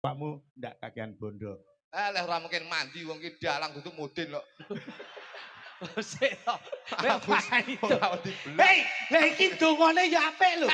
Pakmu ndak kakean bondo. Leh ora mungkin mandi wong ki dalang dudu mudin kok. Sik to. Ora itu. Ora dibelek. Hei, lah iki dongane ya apik lho.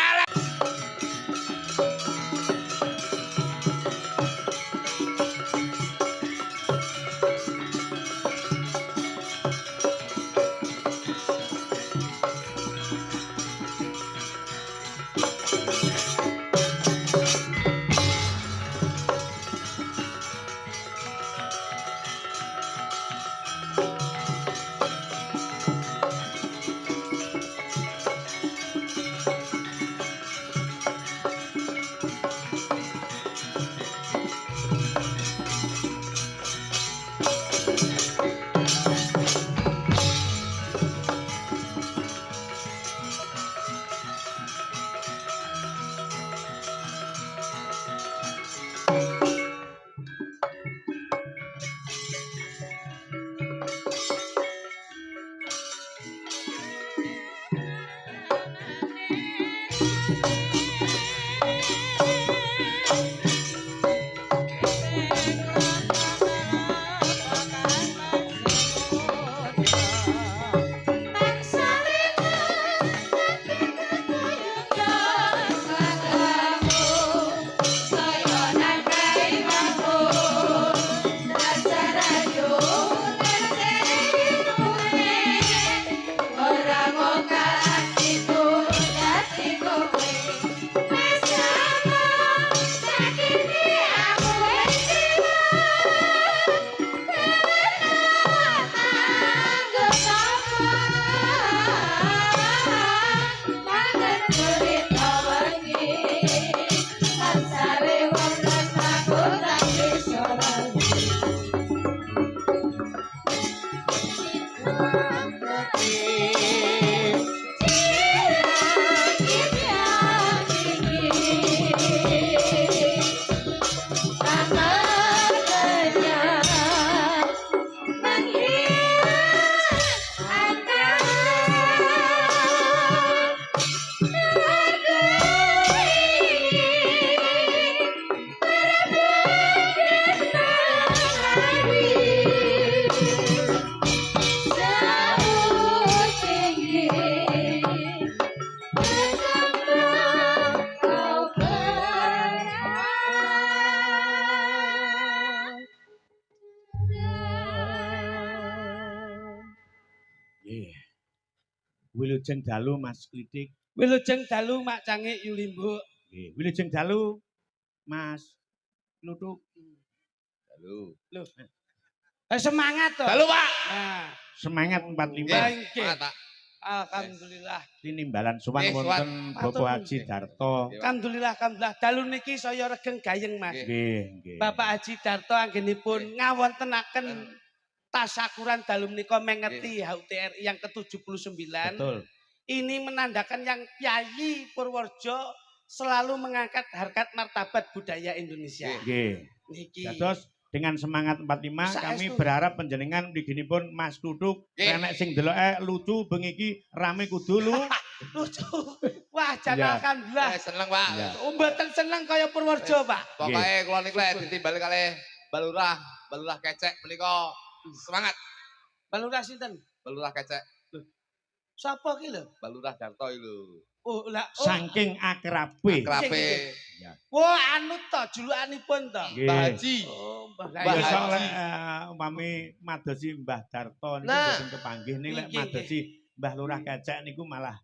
Wilujeng dalu Mas Klitik. Wilujeng dalu Mak Cangik Yulimbuk. Nggih, wilujeng dalu Mas Kluthuk. Dalu. Lho. Semangat to. Dalu, Pak. Nah, Semangat 45. Nggih. Pak. Alhamdulillah. Tinimbalan sowan wonten Bapak Haji Darto. Alhamdulillah, alhamdulillah. Dalu niki saya regeng gayeng, Mas. Nggih, nggih. Bapak Haji Darto anggenipun ngawontenaken tasyakuran dalu menika mengeti HUTRI yang ke-79. Betul. Ini menandakan yang Kyai Purworejo selalu mengangkat harkat martabat budaya Indonesia. Nggih. Niki. Dados dengan semangat 45 kami berharap panjenengan mliginipun Mas Kluthuk enek sing deloke lucu bengi iki rame kudu lucu. Wah, jan alhamdulillah. Seneng, Pak. Mboten seneng kaya Purworejo, Pak. Pokoke kula niku lek ditimbali kalih Balurah Kecek menika semangat. Balurah sinten? Balurah Kecek. Sapa ki lho? Balurah Darto iki lho. Oh, lah saking akrabe. Akrabe. Wah, anu to julukanipun to. Mbah Haji. Oh, Mbah Haji. Umpami madosi Mbah Darto niku boten kepanggih ning lek madosi Mbah Lurah Kecek niku malah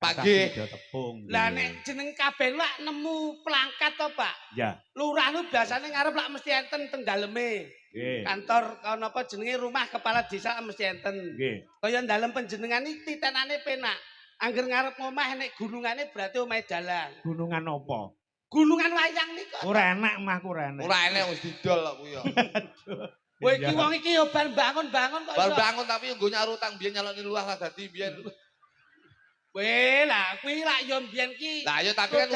panggih tepung. Lah nek jeneng kabeh lak nemu pelangkat to, Pak? Ya. Lurah nu biasane ngarep lak mesti enten teng daleme. Kantor napa jenenge rumah kepala desa mesti enten. Nggih. Kaya dalem panjenengan iki titenane penak. Angger ngarep omah nek gunungane berarti omahe dalang. Gunungan apa? Gunungan wayang niku. Ora enak omahku ora enak. Ora enak wis didol kok kuwi ya. Kowe iki wong iki yo bar bangun-bangun kok. Bar bangun tapi yo nggo nyar utang biyen nyaloni luah lah dadi biyen. Weh lah kuwi lak yo mbiyen ki. Lah yo tapi kan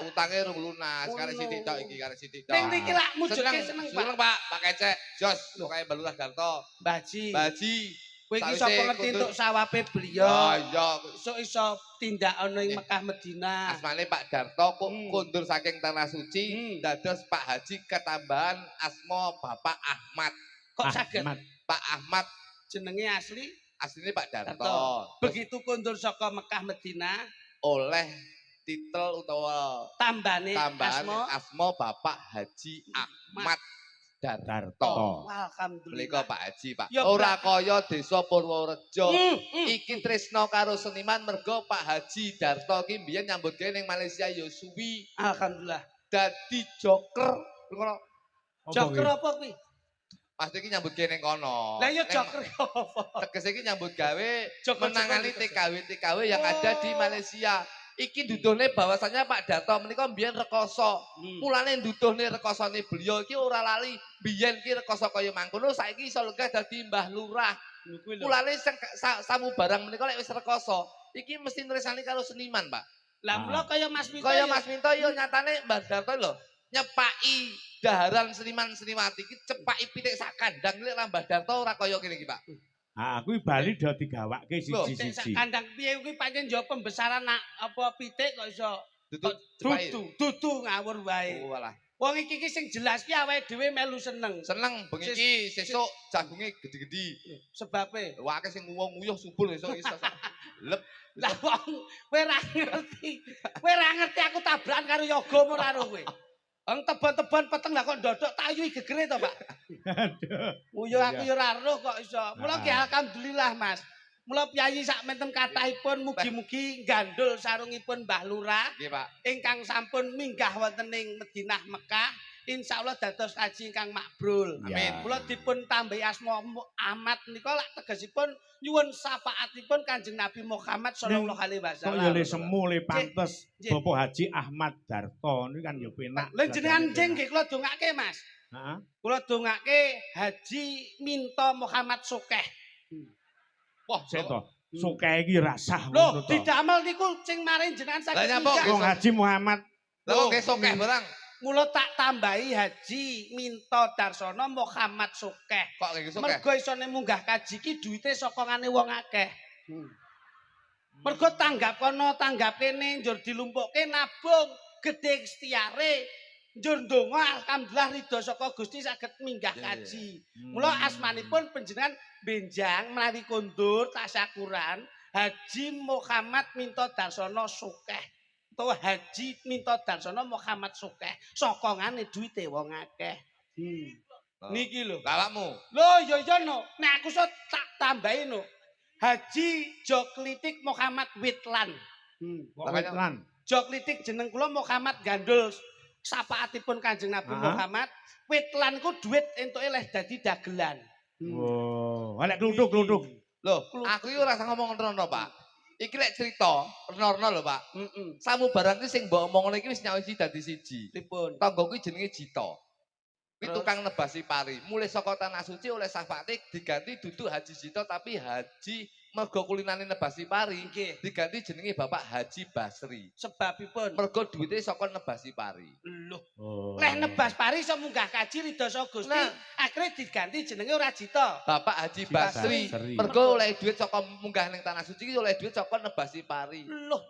utange rung lunas karo Siti tok iki karo Siti tok. Ning niki lak mujuke seneng Pak. Seneng Pak, Pak Kecek. Jos pokoke Balurah Darto. Mbah Haji. Mbah Haji. Kowe iki Sawise sapa ngerti kundur- entuk sawape Ya beliau. iya. Iso tindak ana ing Nggih. Mekah Madinah. Asmane Pak Darto kok Hmm. kundur saking tanah suci dados Pak Haji ketambahan asma Bapak Ahmad. Kok saged Ahmad. Pak Ahmad jenenge asli asline Pak Darto. Darto. Terus Begitu kundur saka Mekah Madinah, oleh titel utawa tambane tambahan asma asma Bapak Haji Ahmad Darto. Darto. Alhamdulillah. Menika Pak Haji, Pak. Ya, Ora kaya Desa Purworejo. Hmm. Iki tresno karo seniman mergo Pak Haji Darto ki mbiyen nyambut gawe ning Malaysia ya suwi Alhamdulillah. dadi joker. Ngono. Joker apa kuwi? Mas iki nyambut gawe ning kono. Lah ya Ning- joker apa? Tegese iki nyambut gawe Joker-joker menangani gitu. TKW-TKW yang ada di Malaysia. Iki duduhne bahwasanya Pak Darto menika mbiyen rekoso. Mulane duduhne rekosone beliau iki ora lali. Biyen ki rekoso kaya mangkono, saiki iso lenggah dadi Mbah Lurah. Kuwi lho. Mulane samu barang menika lek wis rekoso, iki mesti nresani karo seniman, Pak. Lah mula kaya Mas Minto. Kaya ya. Mas Minto yo nyatane Mbah Darto lho, nyepaki daharan seniman-seniman iki cepaki pitik sak kandang lek Mbah Darto ora kaya kene iki, Pak. Ah, kuwi Bali do digawake Loh, Pitik sak siji-siji. kandang piye kuwi pancen yo pembesaran apa pitik kok iso Duduk cepaki. dudu ngawur wae. Oh, walah. Wong iki ki sing jelas ki awake dhewe melu seneng. Seneng bengi iki sesuk jagunge gede-gede. Sebabe Wake sing nguyuh subul esuk iso. Lep. lah wong kowe ra ngerti. Kowe ra ngerti aku tabrakan karo yoga ora karo kowe. Wong tebon-tebon peteng lah kok ndodok tayui gegere to, Pak. Aduh. Uyuh aku yo ora roh kok iso. Mula ki alhamdulillah, Mas. Mula piyayi sak menten kathahipun mugi-mugi gandul sarungipun Mbah Lurah Nggih, Pak. ingkang sampun minggah wonten ing Madinah Mekah. Insyaallah dados haji ingkang makbrul. Amin. Kula dipun tambahi asma Ahmad nika lak tegesipun nyuwun syafaatipun Kanjeng Nabi Muhammad sallallahu alaihi Kok wasallam. yo le semu le pantes Nggih. Bapak Haji Ahmad Darto niku kan yo penak. Lha jenengan njing nggih kula dongake, Mas. Heeh. Kula dongake Haji Minto Muhammad Sukeh. Wah, Sik to. Sukeh iki rasah Loh, ngono to. didamel niku sing maring jenengan Lah saged nyapa, minggah. Wong Haji Muhammad Lah kok nggih sokeh barang. Mula tak tambahi Haji Minto Darsono Muhammad Sukeh. Kok nggih sokeh? Mergo isone munggah kaji ki duwite saka ngane wong akeh. Mergo tanggap kono tanggap kene njur dilumpukke nabung gedhe ikhtiare njur ndonga alhamdulillah ridho saka Gusti saged minggah Iya, kaji. Mula asmanipun panjenengan benjang menawi kondur tasyakuran Haji Muhammad Minto Darsono Sukeh. Utawa Haji Minto Darsono Muhammad Sukeh. Saka ngane duwite wong akeh. Niki lho. Lah awakmu. Lho ya ya no. Nek aku so tak tambahin no. Haji Joklitik Muhammad Witlan. kok wetlan. Joklitik jeneng kula Muhammad Gandul. Sapaatipun Kanjeng Nabi Ah. Muhammad. Witlan ku duit entuke leh dadi dagelan. Wow, oleh kluthuk-kluthuk. Loh, aku iki ora usah ngomong ngono, Pak. Iki lek cerita renorno lho, Pak. Heeh. Samu barang ki sing mbok omongno iki wis nyawisi dadi siji. Pripun? Tanggoku jenenge Jito. Kuwi Terus? tukang nebasi pari. Mulai saka tanah suci oleh Safatik diganti duduk Haji Jito tapi Haji mergo kulinane nebasi pari Nggih. diganti jenenge Bapak Haji Basri. Sebabipun Mergo duwite saka nebasi pari. lho. Oh. Leh nebas pari iso munggah kaji ridho saka Gusti. Nah. Akhire diganti jenenge ora Jito. Bapak Haji Basri. Basri. Mergo oleh duit saka munggah ning tanah suci iki oleh duit saka nebasi pari. Loh.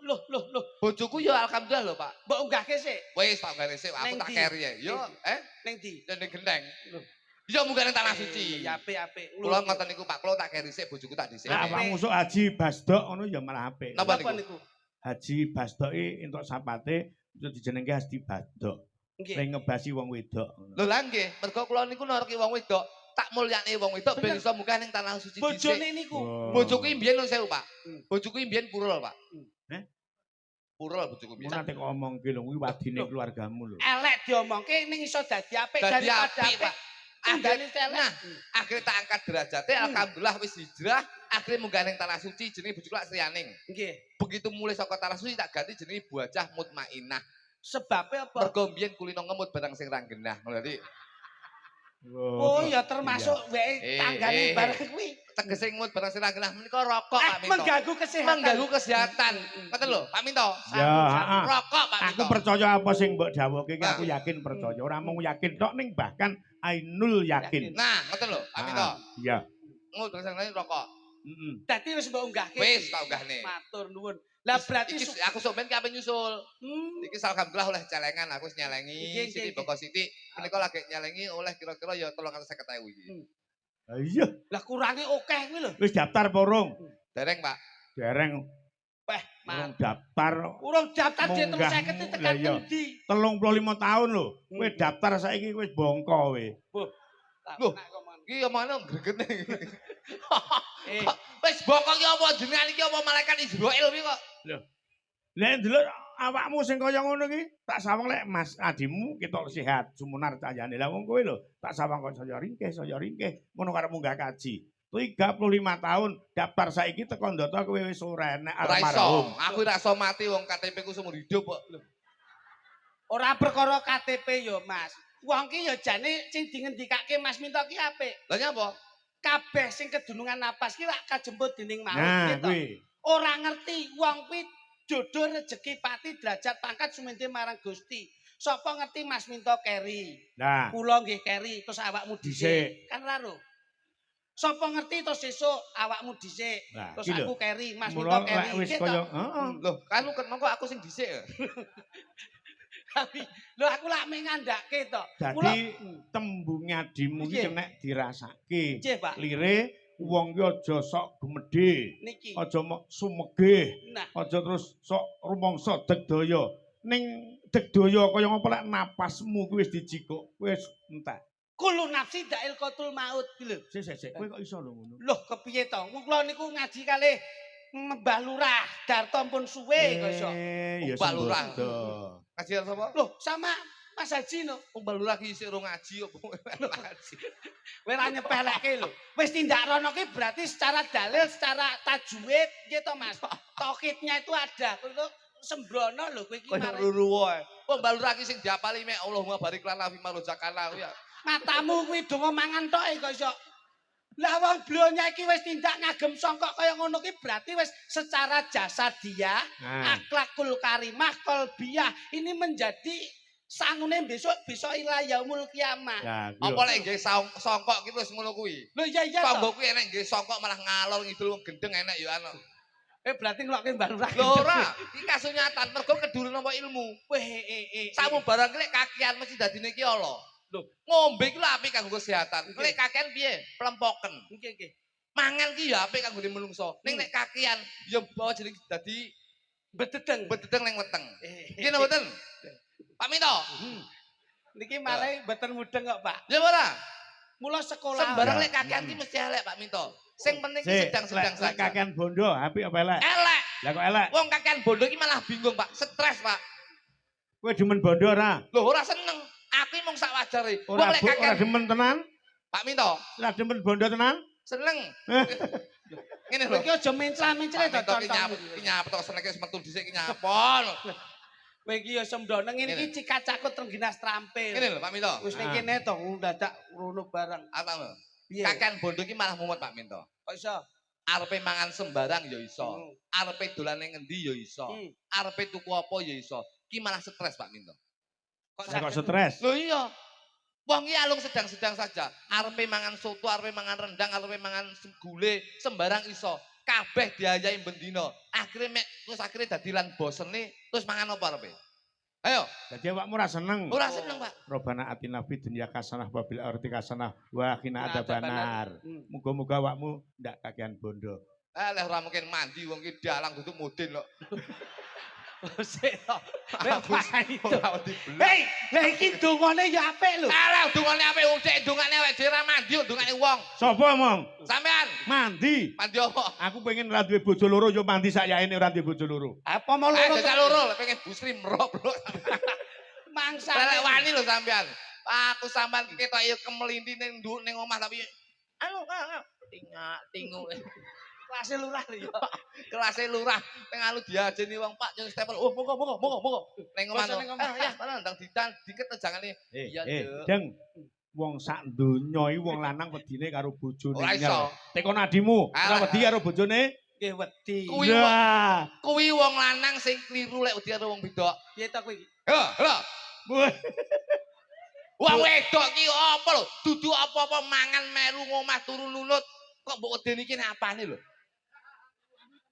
Bojoku ya alhamdulillah lho, Pak. Mbok unggahke sik Wis tak gane sik aku Ning tak ndi? keri ya. Yo, ning ndi? ning gendeng. Loh. Yo munggah ning tanah suci. Ya apik-apik. Kula ngoten niku Pak, kula tak keri sik bojoku tak dhisik. Nah, awak musuk Haji Basdok ngono ya malah apik. Napa Napa niku? niku? Haji Basdoki entuk sapate itu dijenengke Haji Basdok. Nggih. Sing ngebasi wong wedok. Lho lah nggih, mergo kula niku naroki wong wedok, tak mulyane wong wedok ben Bener. iso munggah ning tanah suci dhisik. Bojone niku. Oh. Bojoku iki mbiyen nuwun sewu, Pak. Hmm. Bojoku iki mbiyen purul, Pak. Eh? Purul bojoku Mun mbiyen. nate kok omong ki lho kuwi wadine Loh. keluargamu lho. Elek diomongke ning iso dadi apik Dadi daripada apik, apik. Pak. Tunggale elek. Nah, akhirnya tak angkat derajatnya, alhamdulillah wis hijrah, akhirnya munggah ning tanah suci jenenge bojoku lak Srianing. Nggih. Begitu mulai saka tanah suci tak ganti jenenge Buajah Mutmainah. Sebabe apa? Mergo mbiyen kulino ngemut barang sing ra genah. Ngono dadi Oh ya termasuk wae Eh, tanggane eh, barang kuwi. tegese ngemut barang sing ra genah menika rokok Pak Minto. Mengganggu kesehatan. Mengganggu kesehatan. Ngoten lho, Pak Minto. Ya, heeh. Rokok Pak Aku Minto. percaya apa sing mbok dawuhke iki aku yakin percaya. Ora mung yakin tok ning bahkan ainul yakin. Nah, ngoten lho, Pak Minto. Iya. Ngemut barang sing ra rokok. Heeh. Dadi wis mbok unggahke. Wis tak unggahne. Matur nuwun. Lah berarti iki aku sok ben kabeh nyusul. Iki alhamdulillah oleh celengan aku wis nyelengi Siti Boko Siti. Menika lagi nyelengi oleh kira-kira ya 350.000 iki. Lah iya. Lah kurange akeh kuwi lho. Wis daftar apa urung? Dereng, Pak. Dereng. Weh, Urung daftar. urung daftar dia Munggah. 350 tekan Lah iya. endi? 35 tahun lho. Kowe daftar saiki wis bongko kowe. Loh, iki omongane gregene. Eh, Wis bokok iki apa jenengan iki apa malaikat Israil iki kok? Lho. Nek ndelok awakmu sing kaya ngono iki, tak sawang lek Mas adimu ketok sehat, sumunar cahayane. Lah wong kowe lho, tak sawang kok saya ringkeh. Ngono karep munggah kaji. 35 tahun daftar saiki teko ndata kowe wis ora enek Ora iso. almarhum. Aku ora iso mati wong KTP ku seumur hidup kok. ora perkara KTP yo, Mas. Wong ki yo jane sing dingendikake Mas Minto ki apik. Lah nyapa? Kabeh sing kedunungan napas ki lak kajemput dening maut Nah, gitu. kuwi. Ora ngerti wong kuwi jodoh rezeki pati derajat pangkat sumenti marang Gusti. Sapa ngerti Mas Minto keri? Nah, Kula nggih keri terus awakmu dhisik. Kan ora ro. Sapa ngerti terus sesuk awakmu dhisik. Nah, Terus iki lho. aku keri, Mas Minto mula keri. lek wis Gitu. kaya heeh. Loh, kan lu kok aku sing dhisik ya. Tapi lho aku lak mengandake to. Dadi tembunge adimu iki Nggih. kena dirasake. Nggih, Pak. Lire wong ki aja sok gemedhe, Niki. aja mok sumegeh, Nah, aja terus sok rumangsa degdaya. Ning degdaya kaya ngopo lek napasmu kuwi wis dijikuk, wis entek. kulu nafsi dail qatul maut iki lho. Sik, kowe kok iso lho ngono. Loh, kepiye to? Kula niku ngaji kalih Mbah Lurah, Darto pun suwe kok iso. Ya Mbak Lurah. sembodo. Ngaji sapa? Loh, sama Mas Haji no. Wong Mbak Lurah ki isih ora ngaji kok. Ngaji. Kowe ra nyepeleke lho. Wis tindak rono ki berarti secara dalil, secara tajwid gitu Mas. Tauhidnya itu ada. Kowe itu sembrono lho kowe iki Kaya mari. luru wae. Wong Mbak Lurah ki sing diapali mek Allahumma barik lana fi marozakana kuwi ya. Matamu kuwi donga mangan tok kok iso. Lah wong blonya iki wis tindak ngagem songkok kaya ngono ki berarti wis secara jasadiah, Nah, akhlakul karimah, qalbiyah ini menjadi sangune besok ila yaumul kiamah. ya Apa lek nggih songkok ki wis ngono kuwi. Lho iya Tanggo to. kuwi enek nggih songkok malah ngalor ngidul wong gendeng enek ya ana. Berarti ngelokke Mbah Lurah. Lho ora, iki kasunyatan mergo kedurun apa ilmu. Weh. Samu barang ki lek kakian mesti dadine ki ala. Lho. Ngombe ki lho apik kanggo kesehatan. Lek kakean piye? Plempoken. Nggih. Mangan ki ya apik kanggo menungso. Ning nek kakean ya bawa jadi dadi Bededeng. bededeng ning weteng. Iki napa mboten? Pak Minto. Niki marai mboten mudeng kok, Pak. Ya ora. Mula sekolah. Sembarang Ya. lek kakean ki mesti elek Pak Minto. Sing penting ki sik, sedang-sedang lek saja. kakean bondo apik apa elek? Elek. Lah kok elek? Wong kakean bondo ki malah bingung, Pak. Stres, Pak. Kowe demen bondo ora? Lho ora seneng. Aku mung sak wajare. Wong Ora lek ora kakean demen tenan? Pak Minto, Ora demen bondo tenan? seneng. Ngene Kowe lho. iki aja menclah-menclah to Pak Minto ki nyapa tok senenge wis metu dhisik ki nyapa. Kowe iki ya sembrono ngene iki cikacakut rengginas trampil. Ngene lho Pak Minto. Wis ning kene to dadak rono bareng. Apa lho? Piye? Kakean bondo ki malah mumet Pak Minto. Kok iso? Arepe mangan sembarang ya iso. Hmm. Arepe dolan ning endi ya iso. Hmm. Arepe tuku apa ya iso. Ki malah stres Pak Minto. Lah kok stres? Lho iya. Wong iki alung sedang-sedang saja. Arepe mangan soto, arepe mangan rendang, arepe mangan gule, sembarang iso. Kabeh diayahi bendina. Akhire terus akhire dadi lan bosene terus mangan apa arepe? Ayo, Dadi awakmu ora seneng. ora seneng, Pak. Robana atina fid dunya hasanah wa bil akhirati hasanah wa qina adzabannar. Hmm. Muga-muga awakmu ndak kakean bondo. Leh ora mungkin mandi wong iki dalang duduk mudin kok. Sik to. Aku itu. ora wedi belak. Hei, lah iki dongane ya apik lho. Alah dungane apik wong cek dungane awake dhewe ra mandi kok dungane wong. Sapa omong? Sampean Mandi. mandi apa? Aku pengen ora duwe bojo loro yo mandi sakyaene ora duwe bojo loro. Apa mau Ayo loro? jajal loro pengen busri merop lho. Mangsa. Lelek wani lho sampean. Aku sampean ketok ya kemelinti ning nduk ning omah tapi anu tingu. Kelas lurah lho ya. Kelase lurah teng alu diajeni wong Pak nyun stempel. Oh monggo. Ning omah. Basa ning omah. Ya mana ndang ditan diket jangane. Iya, Dek. Deng. Wong sak donya iki wong lanang wedine karo bojone. Ora iso. Teko nadimu, ora Alah. wedi karo bojone. Nggih wedi. Kuwi Lah. Kuwi wong lanang sing kliru lek wedi karo wong wedok. Piye to kuwi? Lho. Wong wedok ki apa lho? Dudu apa-apa mangan melu ngomah turu nunut. Kok mbok wedeni iki apane lho?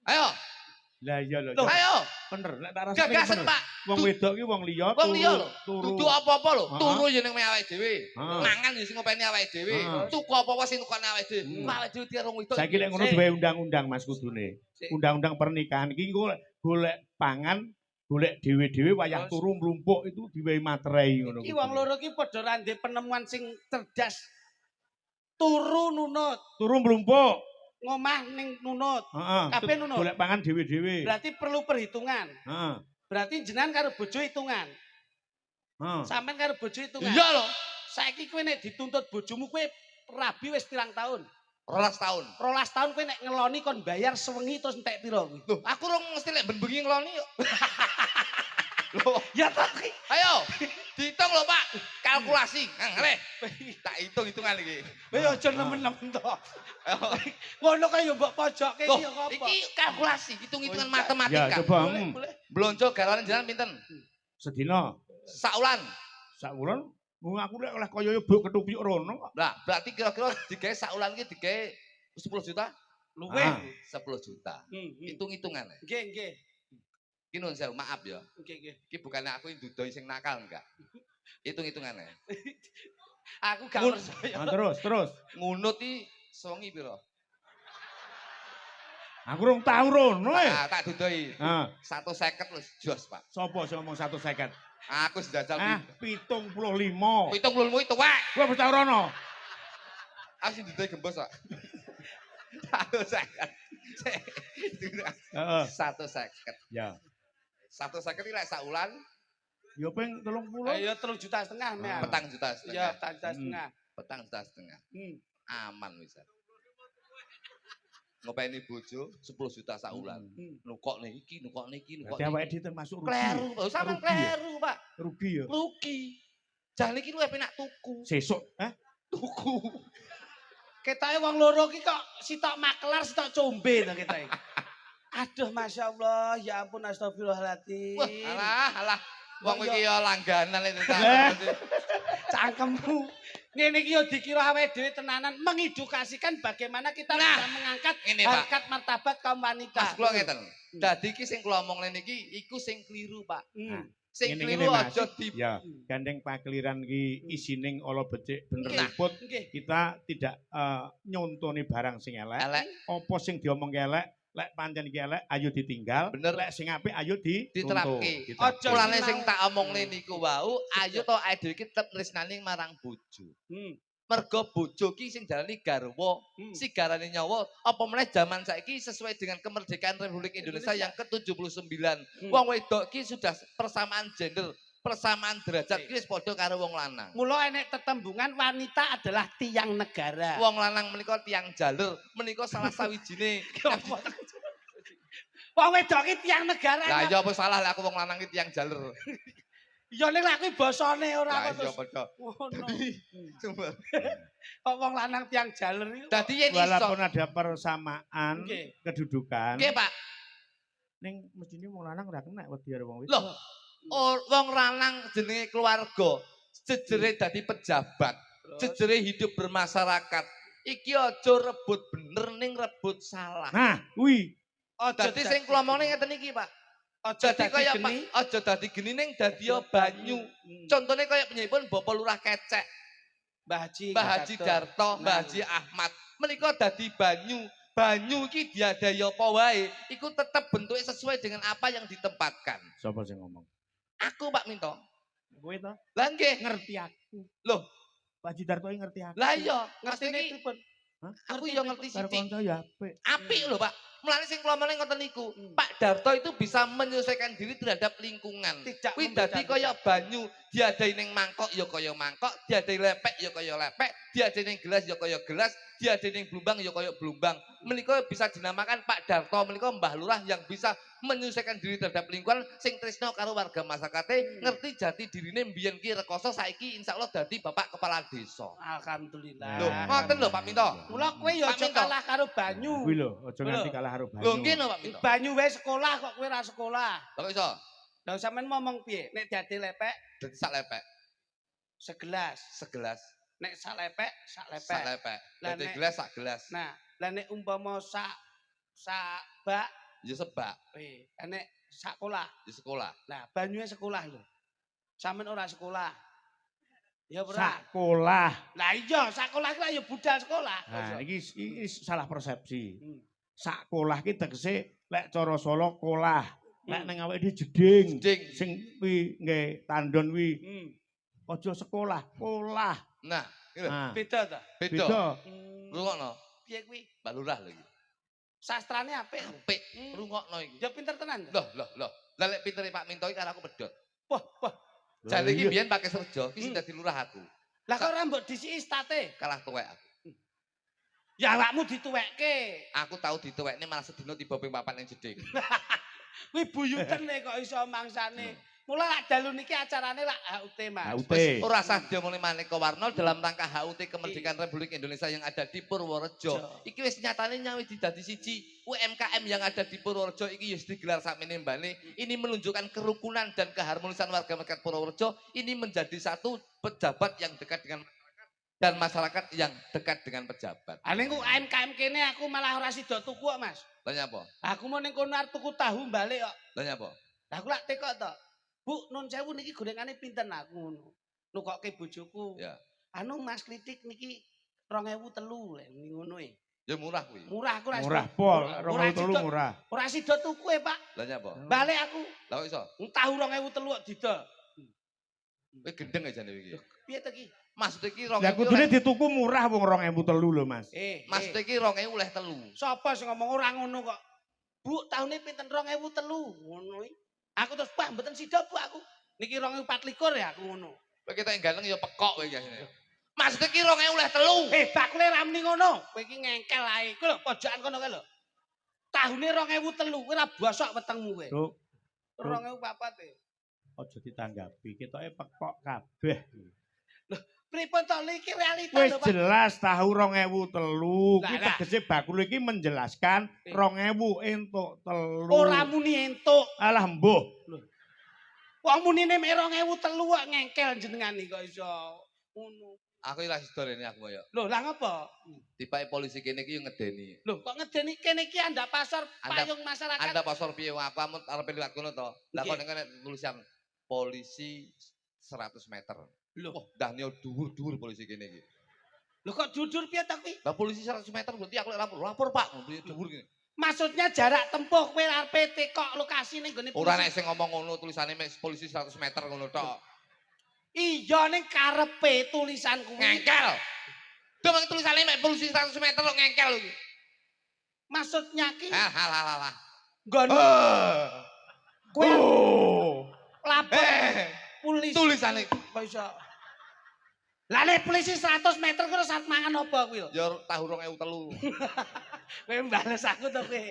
Ayo, Lah iya lho. Loh, ayo. Bener, nek tak rasane Gagasan, bener. Pak. Wong wedok ki wong liya Wong liya lho. turu. Dudu apa-apa lho. Heeh. Turu ya ning awake dhewe. Heeh. Mangan ya sing ngopeni awake dhewe. Heeh. Tuku apa-apa sing tukane awake dhewe. Hmm. Awake dhewe karo wong wedok. Saiki nek ngono Sik. duwe undang-undang Mas kudune. Sik. Undang-undang pernikahan iki golek pangan, golek dhewe-dhewe wayah Terus. turu mlumpuk itu diwehi materai ngono. Iki wong loro ki padha ra ndek penemuan sing cerdas. Turu nunut, Turu mlumpuk. ngomah ning nunut. Heeh. Kabeh nunut. Golek pangan dhewe-dhewe. Berarti perlu perhitungan. Heeh. Berarti jenengan karo bojo hitungan. Heeh. Sampeyan karo bojo hitungan. Iya lho. Saiki kowe nek dituntut bojomu kowe rabi wis pirang tahun? 12 tahun. 12 tahun kowe nek ngeloni kon bayar sewengi terus entek piro kuwi? Loh, aku rong mesti lek ben bengi ngeloni kok. Loh, Ya ta ki. ayo. Dihitung lho, Pak. Kalkulasi. Ngalih. Tak hitung-hitungan iki. Kowe aja nemen-nemen to. Ngono kaya mbok pojokke Loh, iki ya apa? iki kalkulasi, hitung-hitungan Oh, Ya matematika. coba. Boleh, boleh. Blonjo garwane jenengan pinten? Sedina Saulan. sak wulan wong aku lek oleh kaya buk ketupyuk rono kok. Lah, berarti kira-kira digawe saulan iki digawe 10 juta? Luweh. Ah. 10 juta. Hitung-hitungan. Nggih, nggih. Iki nun sewu, maaf ya. Nggih, nggih. Iki bukannya aku ndudoi sing nakal enggak. Hitung-hitungannya. Aku gak Mun- percaya. Nah, terus. Ngunut iki sewengi piro? Aku rong tau rono e. Ah, tak dudoi. Ah, 150 wis jos, Pak. sapa sing ngomong 150? Aku wis njajal Ah, pinten. 75. 70 itu wae. Gua wis tau rono. Aku sing dudoi gembos, Pak. 150. Heeh. 150. Ya. 150 iki lek saulan Ya ping 30. Ayo 3,5 juta men. petang juta Ya, setengah. 4,5 juta. Petang juta setengah. Hmm. Aman wis. Ngopeni bojo 10 juta saulan. Hmm. Nukokne iki, nukokne iki, Berarti nukokne awake iki. dhewe termasuk rugi. Kleru, Pak. Sampeyan Rugi ya? kleru, Pak. Rugi ya. Rugi. Jane iki luwih penak tuku. Sesuk, Tuku. Ketoke wong loro ki kok sitok makelar, sitok combe to ketoke. Aduh, Masya Allah, ya ampun astagfirullahaladzim. Wah, alah. Wong Wong iki ya langganan itu. Cangkemmu. Ngene iki yo dikira awake dhewe tenanan mengedukasikan bagaimana kita Nah, bisa mengangkat ngene, Pak. harkat martabat kaum wanita. Mas kula ngeten. Dadi iki sing kula omongne niki iku sing kliru, Pak. Hmm. Sing Ngene-ngene, kliru Mas. aja di Ya, gandeng pakliran ki isining ala becik bener Nah. luput. Nggih. Kita tidak nyontoni barang sing elek. elek Apa sing diomongke elek, lek pancen iki elek ayo ditinggal. Bener. Lek sing apik ayo diterapke. Ojo Mulane sinau. sing tak omongne niku wau, ayo to awake dhewe iki tetep tresnani marang bojo. Hmm. Mergo bojo ki sing diarani garwa, Hmm. sigarane nyawa, apa meneh zaman saiki sesuai dengan kemerdekaan Republik Indonesia yang ke-79. Hmm. Wong wedok ki sudah persamaan gender, persamaan derajat ki wis padha karo wong lanang. Mula enek tetembungan wanita adalah tiang negara. Wong lanang menika tiang jalur, menika salah sawijine. Wong wedok ki tiang negara. Lah iya apa salah lek aku wong lanang ki tiang jalur. Ya ning lak kuwi basane ora Lah kok iya terus. padha. Ngono. Cuma. Kok wong lanang tiang jalur iki. Dadi yen iso. Walaupun ada persamaan Nggih. kedudukan, Nggih, Pak. ning mestine wong lanang ora kena wedi karo wong Loh, wedok. wong lanang jenenge keluarga, jejere dadi pejabat, jejere hidup bermasyarakat. Iki aja rebut bener ning rebut salah. Nah, kuwi Dadi sing kula omongne ngeten iki, Pak. aja Dadi kaya geni. aja dadi geni ning dadi banyu. Contone kaya penyipun Bapak Lurah Kecek, Mbah Haji. Mbah Haji Darto, Mbah Haji Ahmad. Menika dadi banyu. Banyu iki diadai apa wae, iku tetep bentuke sesuai dengan apa yang ditempatkan. sapa sing ngomong? Aku Pak Minto. Kowe to Lah nggih. ngerti aku. Loh, Pak Jidarto iki ngerti aku. lah iya, Ngerti ngerti iki pripun? aku ya ngerti Karo sithik. kanca ya apik. Apik lho, Pak. Mulane sing kula meneng ngoten niku. Hmm. Pak Darto itu bisa menyelesaikan diri terhadap lingkungan. Tidak Kuwi dadi kaya banyu, diadai ning mangkok ya kaya mangkok, diadai lepek ya kaya lepek, diadai ning gelas ya kaya gelas, diadai ning blumbang ya kaya blumbang. Menika bisa dinamakan Pak Darto, menika Mbah Lurah yang bisa menyelesaikan diri terhadap lingkungan, sing tresno karo warga masyarakate, ngerti jati dirine mbiyen ki rekoso, saiki insyaallah dadi Bapak Kepala Desa. Alhamdulillah. Lho, ngoten lho Pak Minto. Mula kowe ya Pak aja Minto. kalah karo banyu. Kuwi lho, aja nganti kalah karo banyu. Lho nggih lho Pak Minto. Banyu wae sekolah kok kowe ra sekolah. Lha kok iso? Lah sampean ngomong piye? Nek dadi lepek Dadi sak lepek, segelas. segelas, Nek sak lepek, sak lepek. sak lepek. Lah Dadi nek- gelas sak gelas. Nah, lah nek umpama sak bak Ya sebak, Enek sekolah. di sekolah. Lah banyune sekolah lho. Sampeyan ora sekolah. Ya ora. Sekolah. Lah iya, sekolah iki lah ya budal sekolah. Nah, iki salah persepsi. Hmm. Sekolah ki tegese lek cara Solo kolah. Lek Hmm. ning awake dhewe jeding. Jeding. Sing kuwi nggih tandon kuwi Hmm. aja sekolah, kolah. Nah, iki lho, Nah, Beda ta? beda. beda. Rungokno, Piye kuwi? Mbak Lurah lho iki. Sastrane apik. Apik, Hmm. rungokno iki. Ya pinter tenan. Loh. Lah lek pintere Pak Minto iki karo aku pedhot. Wah. Jane iki Lah, iya. biyen pakai serjo, iki sing dadi lurah aku. Lah kok ora mbok disiki state? Kalah tuwek aku. Ya awakmu dituwekke. Aku tau dituwekne malah sedina tiba ping 4 ning jeding. Kuwi buyutene kok iso mangsane. Mula lak dalu niki acarane lak HUT, Mas. HUT. Wis ora sah diomongin Maneka Warno dalam rangka HUT Kemerdekaan Republik Indonesia yang ada di Purworejo. Iki wis nyatane nyawi dadi siji. UMKM yang ada di Purworejo iki wis digelar sakmene mbane. Ini menunjukkan kerukunan dan keharmonisan warga masyarakat Purworejo. Ini menjadi satu pejabat yang dekat dengan masyarakat dan masyarakat yang dekat dengan pejabat. Ane ku UMKM kene aku malah ora sida tuku kok, Mas. Lah nyapa? Aku mau ning kono arep tuku tahu balik kok. Lah nyapa? Lah aku lak tekok to. Bu, nun sewu niki gorengane pinten aku ngono. Nukokke bojoku. Ya. Anu Mas Kritik niki 2003 lek ngono e. Ya murah kuwi. Murah aku ora Murah sida- pol, ora 2003 sida- murah. Ora sida tuku e, Pak. Lah nyapa? Balik aku. Lah kok iso? Tahu 2003 kok didol. Kowe gendeng aja iki. Piye to ki? Maksud iki Lah 2000. kudune dituku murah wong 2003 lho, Mas. Maksud iki 2000 oleh telu. Sapa sing ngomong ora ngono kok? Bu, tahune pinten 2003 ngono iki. Aku terus, "Pak, mboten sida, Bu, aku. Niki 2024 ya aku ngono." Kowe ketok ganteng ya pekok kowe iki. Maksud iki 2000 oleh telu. Bakule ra muni ngono. Kowe iki ngengkel ae. Kowe lho pojokan kono kae lho. Tahune 2003 kowe ra bosok wetengmu kowe. Truk, 2004 e. aja ditanggapi, ketoke pekok kabeh. Pripun to niki realita Wis lho, Pak. jelas tahu 2003. Kuwi Lah. tegese bakul iki menjelaskan Eh. 2000 entuk telu. Ora muni entuk. Alah mbuh. Wong munine mek 2003 kok ngengkel jenengan iki kok iso ngono. Aku ora sida rene aku koyo. Lho, lah ngopo? Tipake polisi kene iki yo ngedeni. Lho, kok ngedeni kene iki anda pasar Anda- payung masyarakat. Anda pasar piye wong aku amut arep liwat kono to. Lah kok Nggih. ning kene tulisan polisi 100 meter. Lho, Wah, dahnya dhuwur-dhuwur polisi kene iki. lho kok jujur piye to kuwi? Lah polisi 100 meter berarti aku lek lapor Pak, ngono dhuwur kene. Maksudnya jarak tempuh kowe arep tekok lokasi ning gone Ora polisi. nek sing ngomong ngono tulisane mek polisi 100 meter ngono tok. Iya ning karepe tulisan kuwi. Ngengkel. Demang tulisane mek polisi 100 meter kok ngengkel lho iki. Maksudnya ki Halah. nggon kowe Oh. lapor polisi. Tulisane Kok iso? Lah nek polisi 100 meter kok saat mangan apa kuwi lho? ya tahu 2003. Kowe mbales aku to kowe.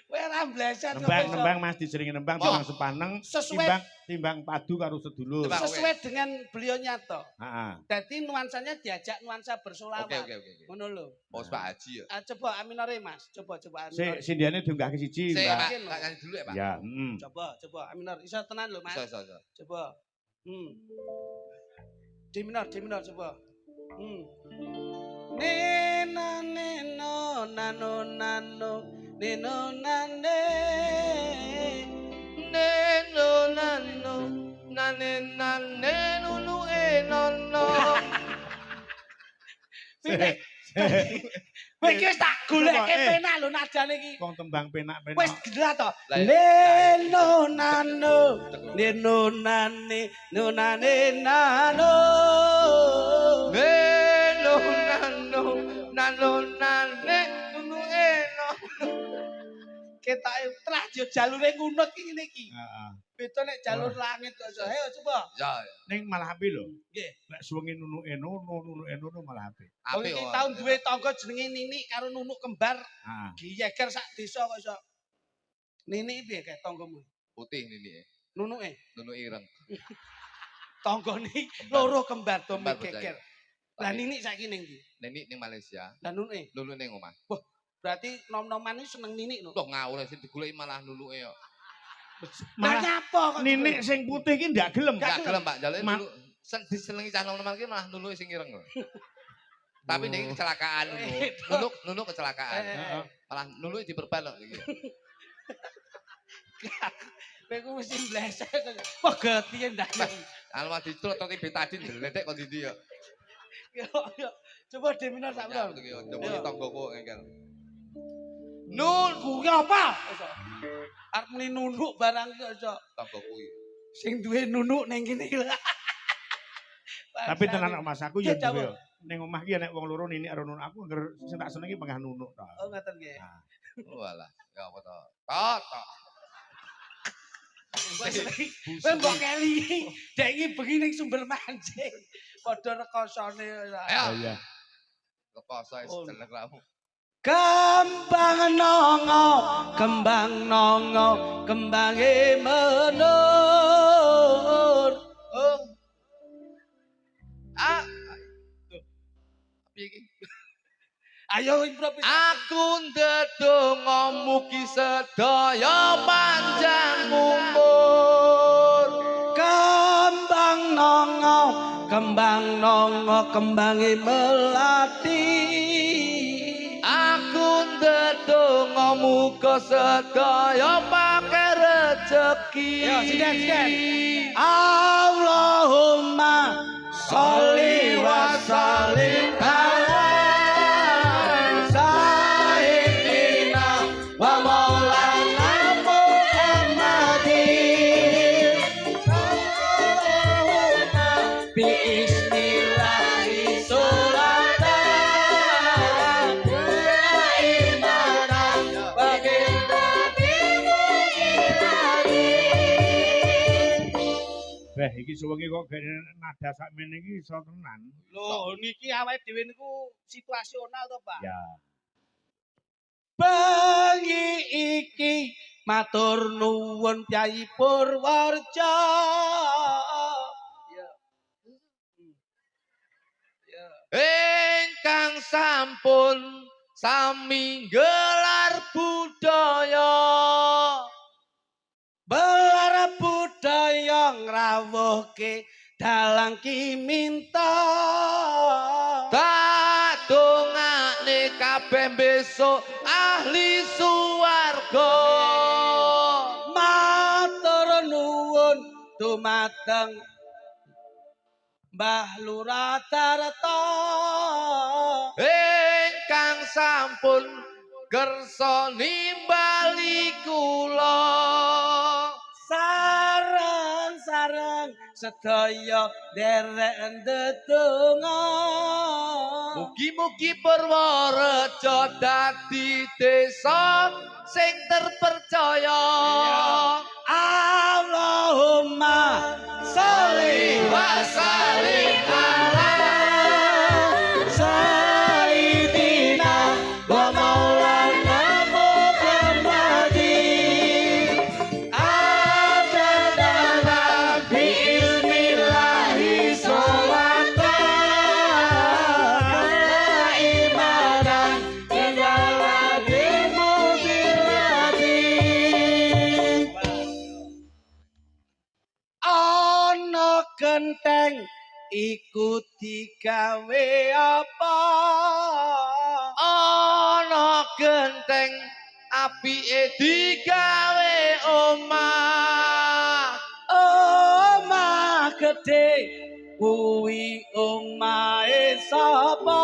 Kowe ora mbleset kok iso. Nembang Mas diseringi nembang Oh. timbang sepaneng, Sesuai- timbang padu karo sedulur. Timbang- Sesuai dengan beliaunya to. Heeh. Dadi nuansanya diajak nuansa bersolawat. Oke. Ngono lho. Bos Pak Haji ya. Coba Aminore Mas, coba Aminore. Sindiane diunggahke siji, Sik, Mbak. Pak, Mungkin, tak nyanyi dulu ya, Pak. Ya, Coba Aminor, iso tenan lho Mas. Iso. Coba. D minor coba. Neno nano nano neno nane. Neno nane nunu nono. Kowe iki wis tak goleke Eh. penak lho nadane iki. Wong tembang penak-penak. Wis gerak to. Lah, Neno nano neno nane nonane nano. Nano nane nunu eno. Ketoke telah yo jalure ngunut iki ngene iki. Heeh. Beda nek jalur langit kok iso. Ayo coba. Ya, Ning malah apik lho. Nggih. Nek suwengi nunu eno malah apik. Wong iki tau duwe tangga jenenge Nini karo Nunuk kembar. Heeh. Giyeger sak desa kok iso. Nini piye kae tanggamu? putih ini. Nunuke. Nunu ireng. Tanggane loro kembar do Kembar, geger. Lah Nini saiki ning ndi? Nenek ning Malaysia, Lah Nunuke. lulu ning omah. Berarti nom-noman iki seneng Nini lho. Loh ngawur sing digoleki malah luluke yo. Lah Malah nyapa kok? ninik sing putih iki ndak gelem. Nggak Gak gelem Pak, jalane Ma- dulu disenengi cah nom-noman ki malah nuluke sing ireng lho. Tapi ning kecelakaan nunu kecelakaan. Eh. Malah nuluke diperban kok iki. Kowe ku mesti blesek. Pegeti ndak. Alma diclotoki betadin deledek kok ndi ya. Yo. Coba deminor sak Ya, lho. ndemoni tanggoku engkel. Nun kuwi apa? Arep muni nunuk barang ki aja. Tanggoku iki. Sing duwe nunuk ning kene. Tapi tenan Mas aku ya Cek, duwe. Ning omah ki nek wong loro ninik karo nunuk aku ngger sing tak senengi pengah nunuk to. Oh ngoten nggih. Walah, ya apa to? Tok. Kowe mbok keli. Dek iki bengi ning sumber mancing. Padha rekosane. Ayo. Iya. Lekoso wis jeneng ramu. Kembang nongo, kembange menur. Oh. Piye iki? Ayo improvisasi. Aku ndedonga mugi sedaya panjang umur. Kembang nongo, kembange melati. Aku ndedonga muga sedaya pakai rezeki. Yo sinden. Allahumma sholli wa sallim ala sayyidina wa maulana Muhammadin. Allahumma bi ismillahi sholatan wa imanan wa bil Beh iki suwengi kok gak nada sakmene iki iso tenan. Loh, niki awake dhewe niku situasional to, Pak? Ya. Bengi iki matur nuwun Kyai Purwarja. Ingkang sampun sami gelar budaya. Belar budaya ngrawuhke dalang kiminta. Tak dongakne kabeh besok ahli suwarga. Matur nuwun dumateng Mbah Lurah Tarta. Ingkang sampun kersa nimbali kula. Sareng sedaya derek ndedonga. Mugi-mugi Purworejo dadi desa sing terpercaya. Allahumma sholli wa sallim ala sayyidina wa maulana Muhammadin. Adadana bi ismillahi sholatan wa imanan illalladhi mudirladin. Ana genteng iku digawe apa? Ana genteng apike digawe omah. Omah gede kuwi omahe sapa?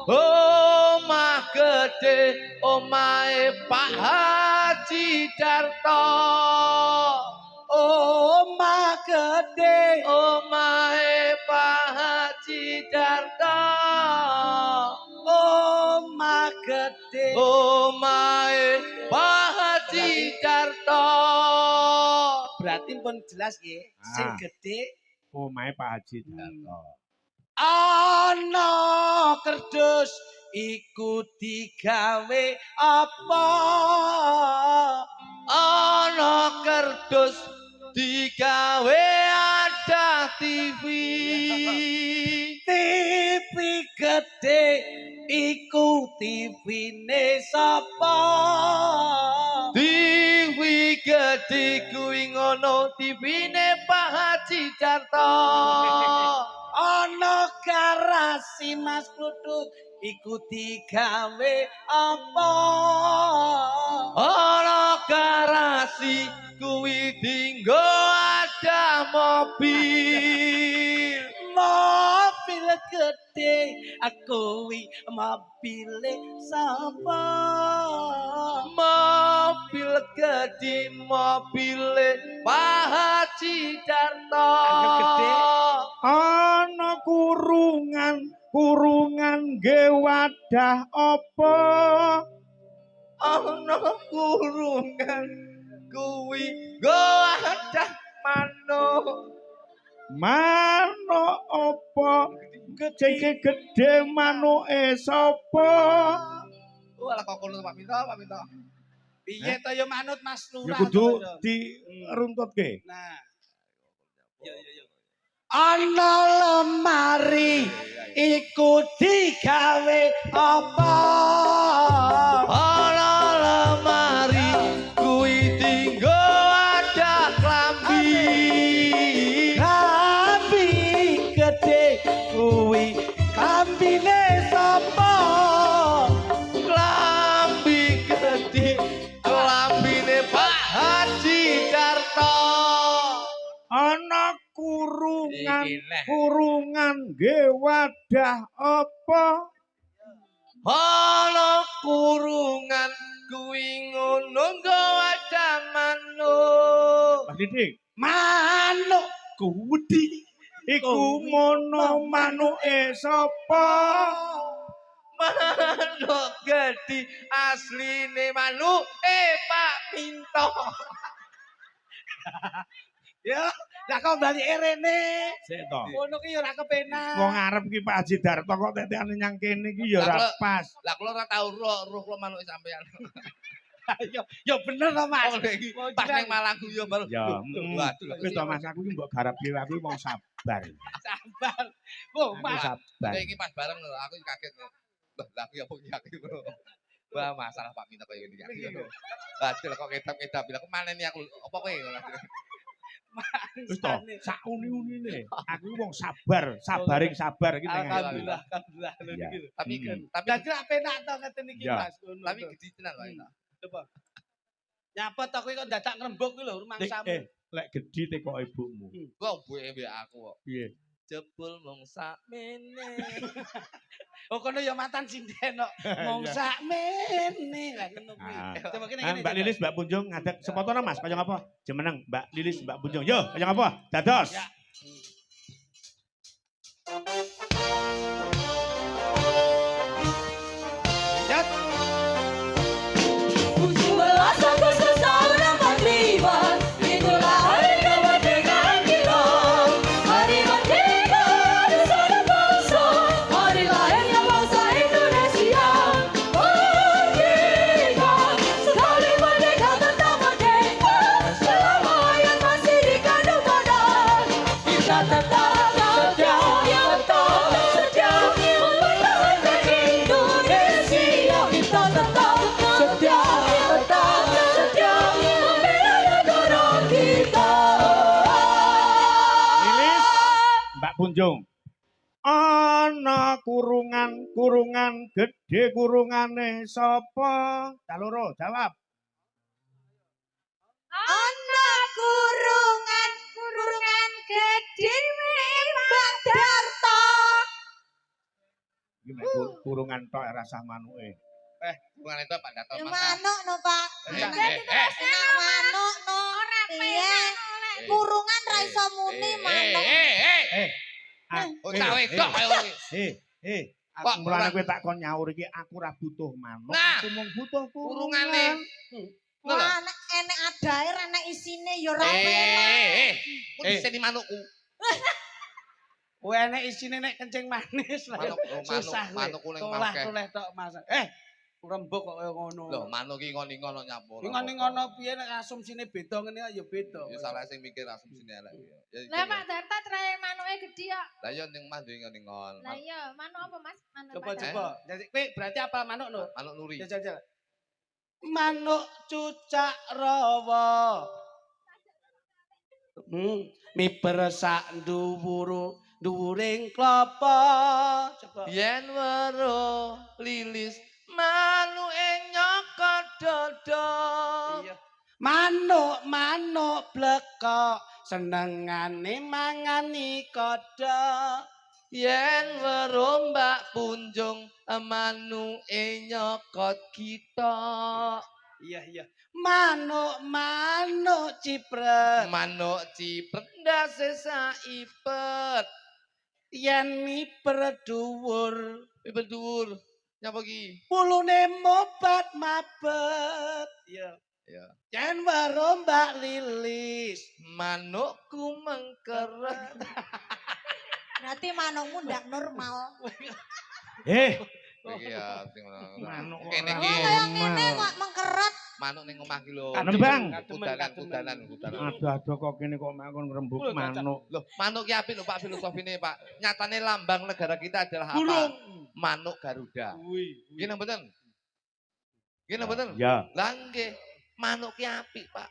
Omah gede omahe Pak Haji Darto. Omah gede Omahe Pak Haji Darto. omah gede Omahe Pak Haji Darto. berarti pun jelas nggih sing Ah. gede Omahe Pak Haji Darto. ana kerdus iku digawe apa? Ana kerdus digawe ada TV. TV gede iku TV-ne sapa? TV gede kuwi ngono TV-ne Pak Haji Darto. Ana garasi Mas Pluduk iku digawe apa? Ana garasi kuwi dinggo ada mobil. Mobil gede kuwi mobile sapa? Mobil gede mobile Pak Haji Darto. Gede. Ana kurungan ge wadah apa? Ana kurungan kuwi nggo ada manuk. Manuk apa? Gede manuke sapa? Walah kok kono Pak Minto, Pak Minto. Piye to ya manut Mas Ya Lurah? kudu to, ya? diruntutke. Nah. Yo. Ana lemari iku digawe apa? Ana lemari kuwi dinggo ada klambi. Kambi gede kuwi kambine sapa? Klambi gede klambine Pak Haji Darto. Ana kurungan ge wadah apa? Ana kurungan kuwi ngono nggo ada manuk. Mas Didik, Manuk gudi iku mono manuke sapa? Manuk gede asline manuk Pak Minto. ya. Lah kok bali rene. Sik to. Ngono ki ya ora kepenak. Wong arep ki Pak Haji Darto kok tetekane nyang kene ki ya ora pas. Lah kula ora tau roh kula manuk sampean. Ya bener to Mas. Oh iki pas ning Malang yo baru. Ya, Waduh. wis to Mas aku ki mbok garap dhewe aku wong sabar. Sabar. Oh, Aku Mas. sabar. Iki pas bareng lho aku kaget lho. Lah aku ya kok yakin lho. Wah masalah Pak Minto koyo ngene iki. Waduh kok ngedap-ngedap bilang kemana nih aku apa kowe Wis to, sak uni-unine. Aku wong sabar, sabaring sabar iki nang ati. Alhamdulillah Ya. gitu. tapi Tapi ora penak to ngeten iki Ya. Mas. tapi gede tenan Pak Minto. Coba. Nyapa to kowe kok dadak ngrembug kuwi lho rumangsamu. Lek gedhi teko ibumu. Kok buke mbek aku kok. Piye? Jebul mung sakmene. Oh kono ya mantan sinden kok. Mong sakmene lah ngono kuwi. Ah. Coba kene Ah, Mbak Lilis, Mbak Punjung ngadeg sepotona Mas, kaya ngapa? Jemeneng Mbak Lilis, Mbak Punjung. Yo, kaya ngapa? Dados. Ya. Yat. Itulah hari kemerdekaan kita. Hari merdeka bersama bangsa. Hari lahirnya bangsa Indonesia. Merdeka, sekali merdeka tetap merdeka. Selama hayat masih dikandung badan, kita tetap setia, mempertahankan Indonesia. Kita tetap setia, membela negara kita. Lilis, Mbak Punjung. Ana kurungan gedhe kurungane sapa? Caloro, jawab. Ana kurungan gedhe Pak Darto. Iki mek kurungan tok rasah manuke. Bukan itu Pak Darto. Manuk no Pak. Eh, Enak manuk no. Iya. Kurungan ra iso muni manuk. Oh, cawe tok koyo kowe. Aku Kok mulane ora- kowe tak kon nyaur iki aku ora butuh manuk, Nah, aku mung butuh kurungane. Wah, enek adae ra enek isine ya ora penak. Kok diseni manukku. Kowe enek isine nek kencing manis lah. Susah kowe. manukku ning Tolah markeh. toleh tok Mas. Rembug kok kaya ngono. Lho, manuk iki ngono nyampur. Ngene ngono piye nek asumsine beda ngene ya beda. Ya salah sing mikir asumsine elek. Ya, Lah Pak Darto trae manuke gedhi kok. Lah ya ning Mas ngene ngon. Lah iya, manuk apa Mas? Manuk Coba Pak Darto. coba. Jadi kowe berarti apa manuk no? Manuk nuri. Jajal. Manuk cucak rawa. Mi bersak nduwuru Dhuwuring klapa. Coba. Yen weruh lilis manuke nyokot dodo. Iya. Manuk blekok senengane mangani kodhok. Yen weruh mbak punjung manuke nyokot kita. Iya. Manuk cipret. Manuk cipret ndase saipet. Yen miper dhuwur. Miper dhuwur. Nyapa ki? Pulune mobat mabet. Iya. Ya. Yen weruh Mbak Lilis. Manukku mengkeret. Berarti manukmu ndak normal. Iki ya sing Manuk kene ora iki. Kayak ngene kok mengkeret. Manuk ning omah ki lho. Nembang. Kudanan. Aduh kok kene kok makon ngrembug manuk. Loh, manuk ki apik lho Pak filosofine Pak. Nyatane lambang negara kita adalah apa? Burung. Manuk Garuda. Nggih napa mboten? Nggih napa mboten? Ya. Lah nggih, manuk ki apik Pak.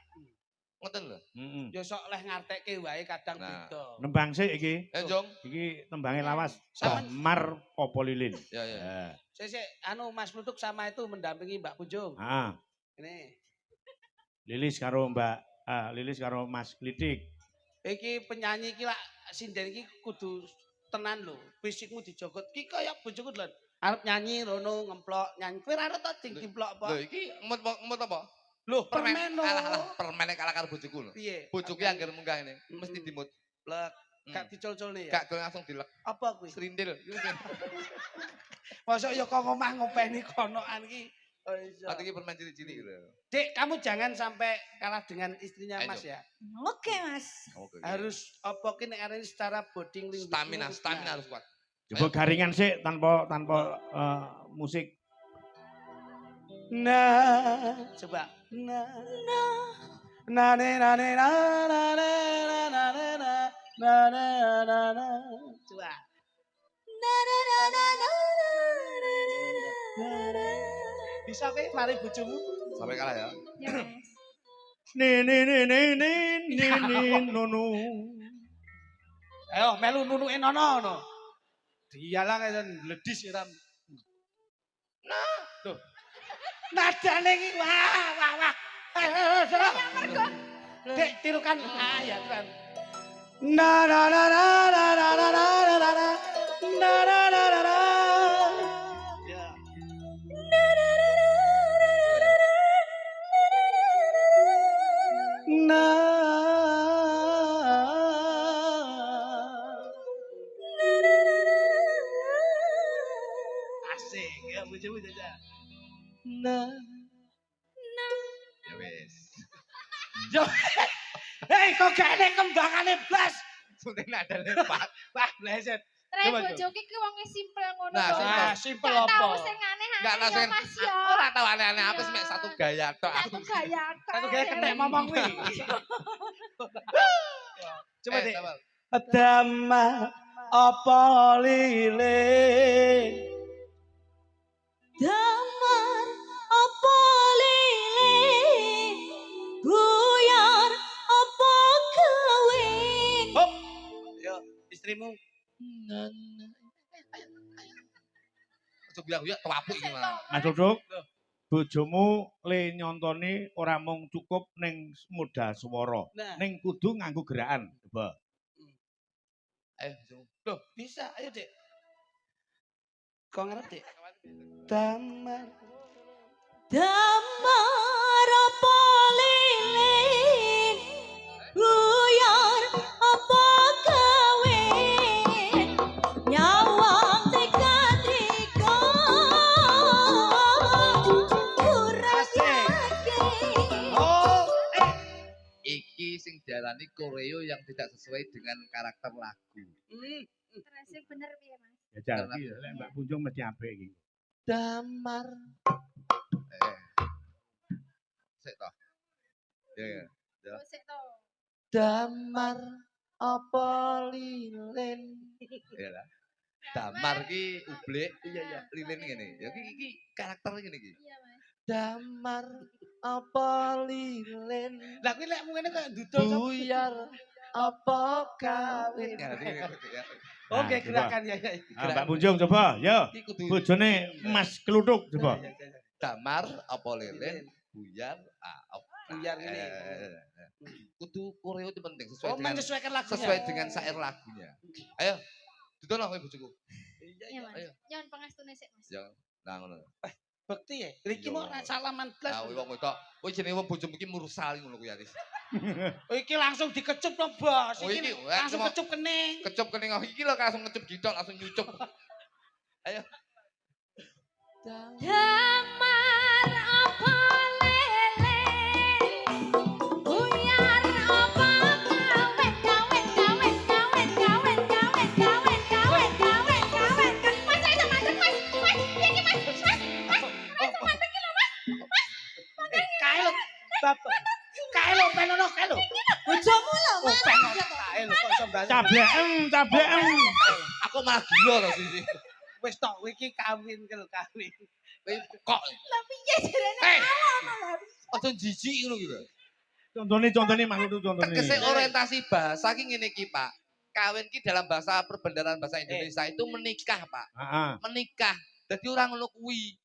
Ngoten lho. Heeh. Ya sok leh ngartekke wae kadang Nah. beda. Nembang sik iki. Jong. Iki tembange lawas. Sampeyan- Damar apa lilin? Ya ya. Sik anu Mas Plutuk sama itu mendampingi Mbak Punjung. Heeh. Ini. Lilis karo Lilis karo Mas Klitik. Iki penyanyi iki lak sinden iki kudu tenan lho. Fisikmu dijogot. Ki kaya bojoku lho. Arep nyanyi rono ngemplok nyanyi. Kowe ora ta dimplok apa? Lho iki emut apa? Lho, permen lho. Alah, permen kalah karo bojoku lho. Piye? Bojoku angger munggah ini mesti dimut. Plek. Hmm. Gak dicul-culne ya. Gak gelem langsung dilek. Apa kuwi? Serindil. Mosok ya kok ngomah ngopeni konokan iki. Oh iya. Ati iki permen cilik-cilik lho. Dik, kamu jangan sampai kalah dengan istrinya Ayo. Mas ya. Oke, Mas. Oke. Harus apa ki nek arene secara body language. Stamina harus kuat. Coba garingan sik tanpa musik. Nah, coba. Nah. Na ne na ne na na ne na na ne na na na na na. Coba. Bisa ke mari bojomu? Sampai kalah ya. Ya, Mas. Nono. Ayo melu nunuke nono no. Dialah kan ledis iram. Nah, tuh. Nadane iki wah. Dek tirukan. Ah ya kan. Na na na na na na na na na na na na na na na. Ya. Asik ya bojomu jaja. Ya wis. Yo. Hei kok gak ada kembangane blas. Sunting nadane Pak. Wah bleset. Trai Coba, bojoku ki wonge simpel ngono Nah, lho. simpel. Simpel Gak apa? tau sing aneh-aneh Enggak ya, langsung. Mas ya. Ora tau aneh-aneh aku mek satu gaya tok Satu aku. gaya. Satu gaya ketek momong kuwi. Coba Dek. Sabar. Damar apa lilin. Damar apa lilin, buyar apa kawin. Hop. Yo istrimu. Ojo bilang ya tuapuk iki mah. Mas Duduk. Bojomu le nyontoni ora mung cukup ning modal swara, Nah, ning kudu nganggo gerakan. Coba. Ayo. loh bisa ayo Dek. Kok ngerep Dek? Damar. Damar apa lilin, buyar apa kawin. Nyawang trika-trika, kurang yakin. Oh, Iki sing diarani koreo yang tidak sesuai dengan karakter lagu. Terus bener piye, Mas? Jajal iki lek Mbak Punjung mesti apik iki. Damar. Sik toh. Ya. Ya. Terus to. Damar apa lilin. Ya lah. Damar ki ublik, iya. lilin ngene. Ya iki karakter ngene iki. Iya, Mas. Damar apa lilin. Lah kuwi lek ngene kok dudul. Buyar apa kawin. Oke, gerakan ya. Mbak Punjung coba, yo. Iki kudu Bojone Mas Kluthuk coba. Ya. damar apa lilin, buyar, Buyar ini. Kudu koreo itu penting Oh, menyesuaikan lagunya. sesuai dengan syair lagunya. Ayo, ditono kowe bojoku. Iya, Mas. Ayo. Jangan pangestune sik, Mas. Jangan. Nah ngono. Bekti ya. Iki mau salaman blas. Ah, wong wedok. Kowe jenenge wong bojomu iki mursal ngono kuwi Aris. Oh, iki langsung dikecup no, Bos. Oh, iki, langsung cuma- kecup kening. Kecup kening iki lho langsung ngecup gidok langsung nyucup. Ayo. Damar apa lele, buyar apa kawin, kawin, kawin, kawin, kawin, kawin, kawin, kawin, kawin, kawin. Mas, ayo mandek, Mas. Mas, iki Mas. Ayo mandek iki lho, Mas. Kae lho. Bapak. Kae lho penono kae lho. Bojomu lho, Oh, Mas. penono kae lho kok iso mbas. Cableem. Aku malah gila to sisi. Wis tok iki kawin ke lho kawin. Kowe kok. Lah piye jarene Eh. malah. Aja jijik ngono ki lho. Contone makhluk contone. Tegese orientasi bahasa ki ngene iki, Pak. Kawin ki dalam bahasa perbendaharaan bahasa Indonesia itu menikah, Pak. Heeh. Menikah. Jadi orang ngono kuwi.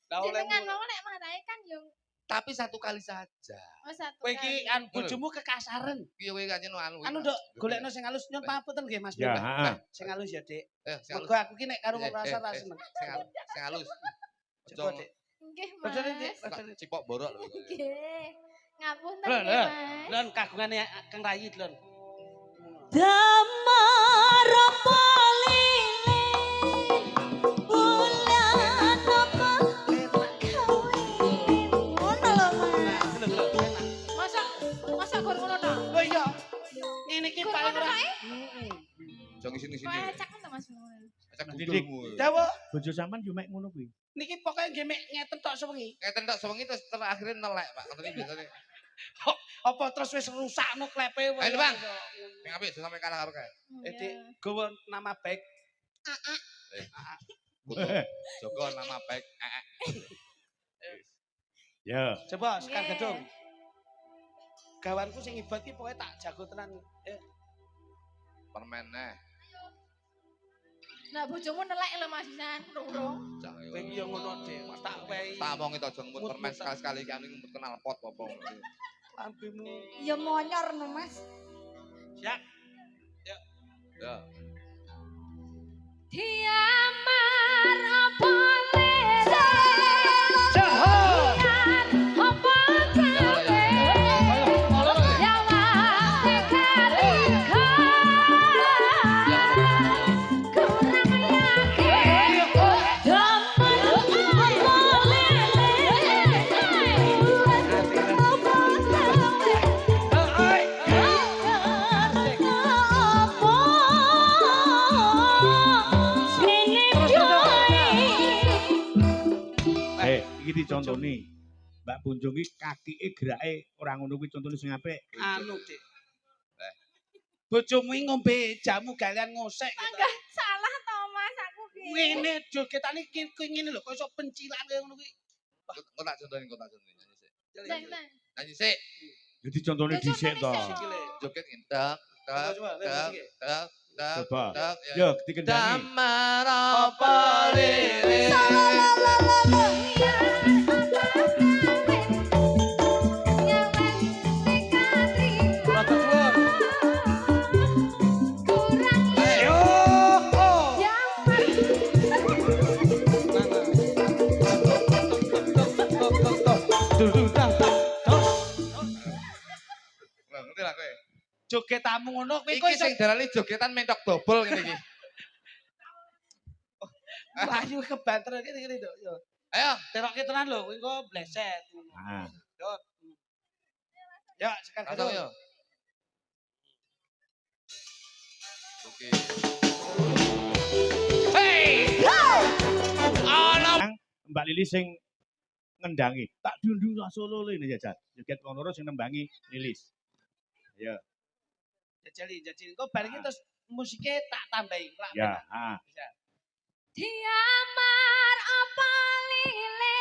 Lah oleh Jenengan mau nek matahe kan yo Tapi satu kali saja. satu kowe iki kali. an bojomu kekasaran. Piye kowe kanjen anu. Anu Dok, golekno sing halus nyun papunten nggih Mas. Ya, Mbak. heeh. Sing halus ya, Dik. Sing halus. Mergo aku ki nek karo Eh, rasa eh, ra eh. seneng. Sing halus. Coba, Dik. Nggih, Mas. Bojone Dik, Tak bojone. cipok borok lho. Nggih. Ngapunten Lho, nggih, lho. Mas. Lon kagungane Kang Rayi, Lon. Damar apa lele, bulan apa kawin. Ngono lho, Mas. Nah, lho, enak. Masa gur ngono to? Oh iya. Ini ki Gur paling ngono ora. kae? Jong sini-sini. Kok ecek to Mas ngono. Acak Didik. gudulmu. Dawa, Bojo sampean yo mek ngono kuwi. niki pokoke nggih mek ngeten tok sewengi. Ngeten tok sewengi terus terakhir nelek, Pak. Katanya biasanya. Apa terus wis rusakno klepe. Ayo, Bang. Yang apik sampe kalah karo kae. Dik, gowo nama baik. Kudu Joko nama baik. Ya. Coba sekar Nggih. gedung. Gawanku sing ibad ki pokoke tak jago tenan. Permen neh. Nah, bojomu nelek lho Mas pisan, urung. Jangan Kowe iki yo ngono, Dik. Mas tak wehi. Tak omong itu aja ngumut permen Mut-mut. sekali-sekali kan ngumut kenal pot apa. Lambemu. Ya monyor no, Mas. Ya, Ya. Diamar apa lele, jahat. buyar apa kawin. Ya wate kalika, kurang yakin. Damar apa lele, apa kawin. Iki dicontoni. Mbak Punjung iki kakike gerake ora ngono kuwi contone sing apik. Anu, Dik. Bojomu iki ngombe jamu galian ngosek gitu. Enggak salah to Mas aku ki. Ngene jogetan iki ngene lho, kok iso pencilan kaya ngono kuwi. Kok tak contohin nyanyi sik. Dang, dang. Nyanyi sik. Jadi contone Ya, dhisik to. contone Iki lho. Joget intak. Tak. Coba, Tak. lihat iki. Tak. Tak. Coba. Tak. Yo dikendani. Damar apa lele. Rada dhuwur. Ayo. Oh. Wah, ngerti lah kowe. Joget tamu ngono kowe Iki kok iso sing darani jogetan mentok dobol ngene iki. mlayu kebanter ngene Dok. Yo. Ayo. Terokke tenan lho, kowe kok bleset. Ah. Dot. Ya, sekarang Langsung gedung. yo. Oke. Hey! Ana Mbak Lili sing ngendangi. Tak diundung sak solo le jajat. Joget wong loro sing nembangi Lilis. Ya. Jajali. Kok bareng iki terus musiknya tak tambahi. Plak. Ya, ah. Bisa. Diamar apa lele,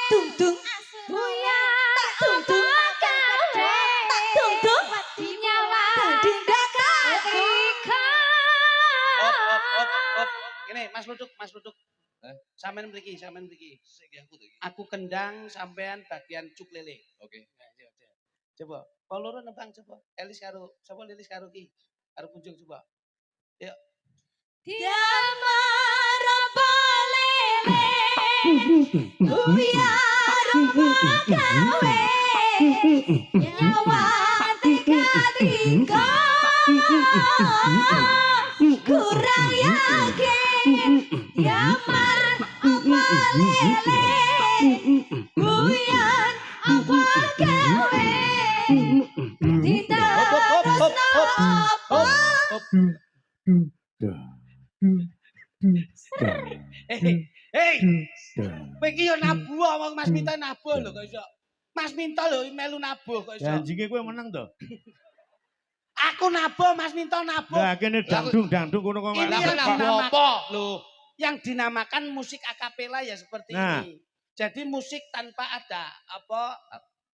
Dung-dung. buyar Dung-dung. apa kawin. Dung-dung. Wedi nyawa Dindak Mas Luduk. Eh? Sampean mriki, sampean mriki. Sing aku to iki. Aku kendang sampean bagian cuk lele. Oke. Coba. Kalau loro nembang coba. Elis karo sapa Lilis karo ki. Karo kunjung coba. Yuk. Dia marapalele Buyar gawe Nyawa tiga kurang yakin Dia marapalele Buyar apa gawe Tidak apa Hei, kowe iki yo nabuh wong Mas Minto nabuh lho kok iso. Mas Minto lho melu nabuh kok iso. Janjinge kowe menang to. Aku nabuh, Mas Minto nabuh. Lah kene dangdung kono kok Ini Lah yang nabuh dinamakan apa? loh, yang dinamakan musik akapela ya seperti Nah. ini. Jadi musik tanpa ada apa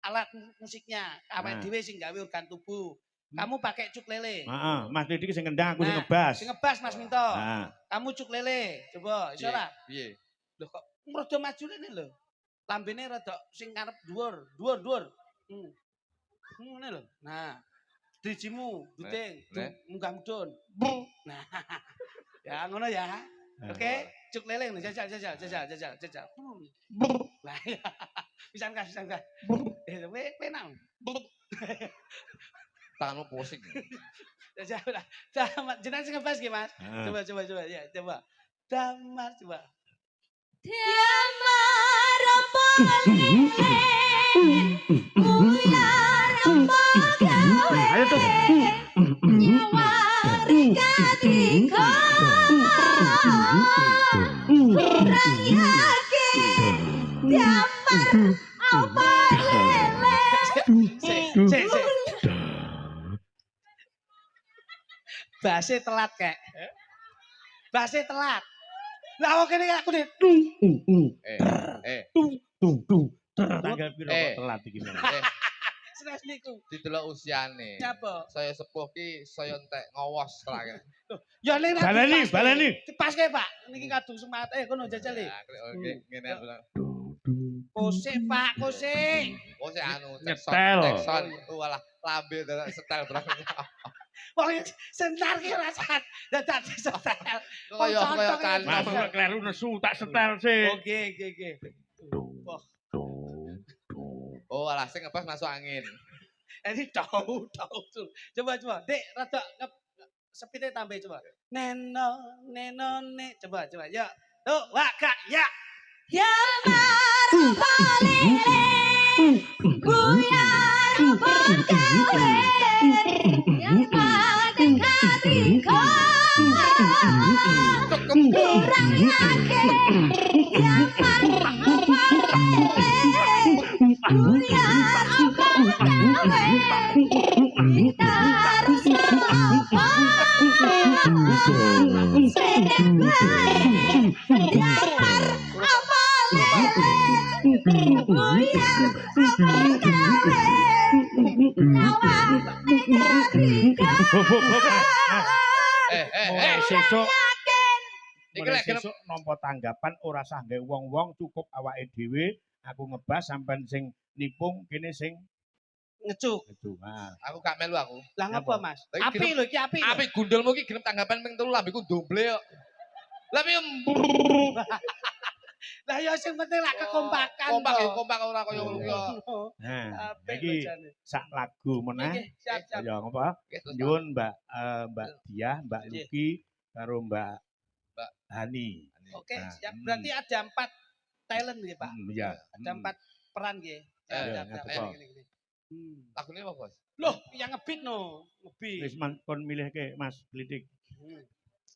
alat musiknya. Awake Nah. dhewe sing gawe organ tubuh. Kamu pakai cuk lele. Heeh, Mas Didik sing ngendang aku sing Nah, ngebas. Sing ngebas Mas Minto. Nah, Kamu cuk lele. Coba, iso ora? Piye? Loh kok rada maju rene lho. Lambene rada sing ngarep dhuwur. Ngene lho. Nah, drijimu duting, Nek. munggah mudhun. Nah. Ya ngono ya. Nah. Oke, cuk lele lho, jajal. Lah ya. Pisan kas. Kowe nang. Tanganmu pusing. Jajal lah. Jenengan sing ngebas nggih, Mas. Heeh. Coba ya, coba. Damar coba. Dia marapalele Buyar apa gawe Ayo tuh. Nyawa tiga kurang yakin Dia marapalele Sik. Base telat kek. Base telat. Lah kok kene aku nih. Tanggal piro Eh. kok telat iki. Stres niku. Didelok usiane. Nyapa? Saya sepuh ki saya entek ngowos terakhir. Ya ning Baleni. Dipaske, Pak. Niki kadung semangat. Kono jajal iki. Oke, ngene bilang. Kosik, Pak, kosik. Oh si anu Nyetel. Tekson. Walah lambe dadak setel berarti. Wong senar ki rasane dadak setel. Kaya kan. Mas kok kleru nesu tak setel sih. Oke. Wah, Oh alah sing ngebas masuk angin. ini tahu. Coba. Dek, rada sepite tambah coba. Neno, ne. Coba. Ya. Tuh, wak, Kak, ya. Dia marapalele Buyar apa gawe Nyawa tiga kurang yakin Dia marapalele Buyar apa gawe Kita harus apa Sedek baik Dia marapalele Buyar apa gawe Nyawa tiga Mulai sesuk Iki mulai lek gelem sesuk nampa tanggapan ora sah nggawe wong-wong cukup awake dhewe aku ngebas sampean sing nipung kene sing Ngecuk. itu. Nah, aku gak melu aku. Lah ngapa, Mas? Lagi Api lho, iki api. Api gundulmu ki gelem tanggapan ping 3 lambeku doble kok. Lah piye Lah ya sing penting lak kekompakan. kompak ya toh. kompak ora kaya ngono ki. nah Apik iki bacane. sak lagu meneh. Oke, siap. Ya ngapa? Oke, terus, Pak. Nyuwun Mbak Diah, Mbak Iya. Luki karo Mbak Hani. Oke, Nah, siap. Berarti ada 4 talent nggih, Pak. Ya. Ada 4 peran nggih. Iya, apa? Gini. Lagune apa, Bos? Loh, yang ngebeat no. Ngebeat. Wis kon milih ke Mas Blidik.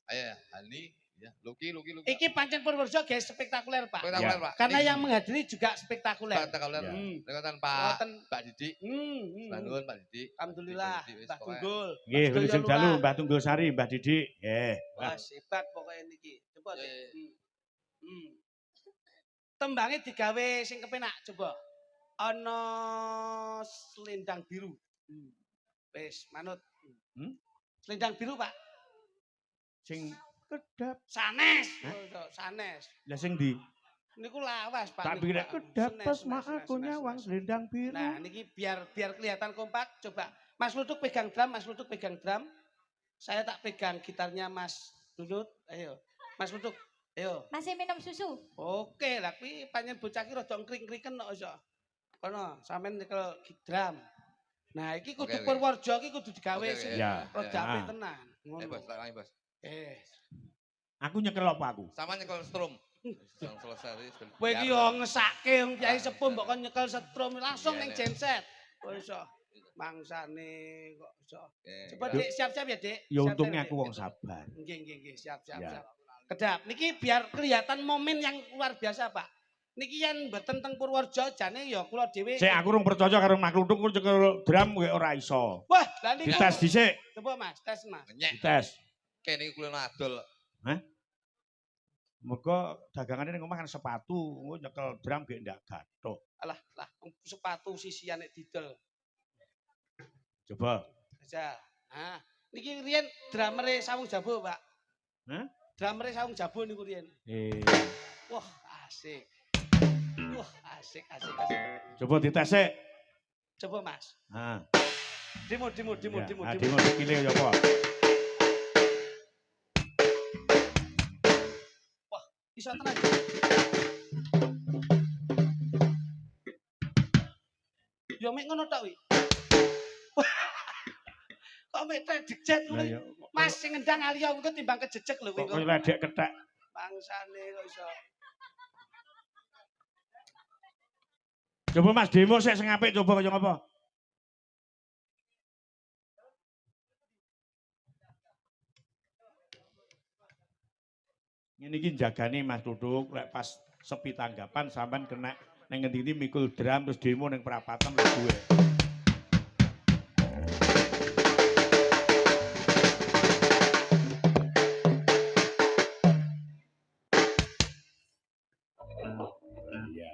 Ayo, Hani, ya, Luki. Iki pancen Purworejo guys spektakuler, Pak. Spektakuler, Ya. Pak. Karena yang menghadiri juga spektakuler. spektakuler. Ya. Dengan Pak Wonten Mbak Didik. Bandung, Pak Didik. Alhamdulillah, Didik, wis Mbah pokoknya. Tunggul. Nggih, Sedaya Wilujeng Dalu, lurah. Mbah Tunggul Sari, Mbah Didik. Nggih. Wah, hebat pokoknya niki. Coba deh. Eh. Tembangnya digawe sing kepenak coba. Ana selendang biru. Wis, manut. Hmm? Selendang biru, Pak. Sing kedap. Sanes. Hah? Oh, sanes. Lah sing ndi? Niku lawas, Pak. Tak niku, pikir Pak. kedap Senes, pas senes, mak senes, aku senes, nyawang senes. selendang biru. Nah, niki biar kelihatan kompak, coba Mas Luduk pegang drum, Mas Luduk pegang drum. Saya tak pegang gitarnya Mas Dudut. Ayo. Mas Luduk, ayo. Masih minum susu? Oke, lah kuwi panjen bocah ki rada ngkring-kriken kok iso. Kono, sampean nyekel drum. Nah, iki kudu Oke, oke. Purworejo iki kudu digawe Oke, oke, sing ya. rada Ya. apik tenan. Bos, Ngono. tak langi, Bos. Aku nyekel apa aku? Sama nyekel strum. Sudah selesai wis. Kowe iki yo ngesake wong Kyai Sepuh mbok kon nyekel setrum langsung Iya, ning Nek. genset. Kok iso mangsane kok iso. Oke, Coba ya. Dik, siap-siap ya, Dik. Ya Siap-siap, untungnya Dik. aku wong sabar. Nggih, siap-siap. Ya. Siap. Kedap, niki biar kelihatan momen yang luar biasa, Pak. Niki yen mboten teng Purworejo jane ya kula dhewe. Sik aku rung percaya karo Mak Luduk ku nyekel drum kowe ora iso. Wah, lah niku. Dites dhisik, Coba Mas, tes Mas. Nyek. dites. Kene iki kulo adol. Mergo dagangane ning omah kan sepatu, engko nyekel drum gek ndak gathuk. Alah, sepatu sisian nek didol. Coba. Aja. Nah, niki riyen drumere Sawung Jabo, Pak. Hah? Drumere Sawung Jabo niku riyen. Wah, asik. Wah, asik. Coba dites sik. Coba Mas. Ha. Demo. Ya, adimo sikile ya apa? Bisa tenan. Yo mek ngono tok wi. Kok mek jejeg Lah lho. ya Mas sing ngendang Alio iku timbang kejejeg lho kok kuwi. ledek kethek. Bangsane kok iso. Coba Mas demo sik sing apik coba kaya ngapa? Ngene iki jagane Mas Duduk lek pas sepi tanggapan sampean kena ning ngendi-endi mikul drum terus demo ning perapatan wis duwe. Iya.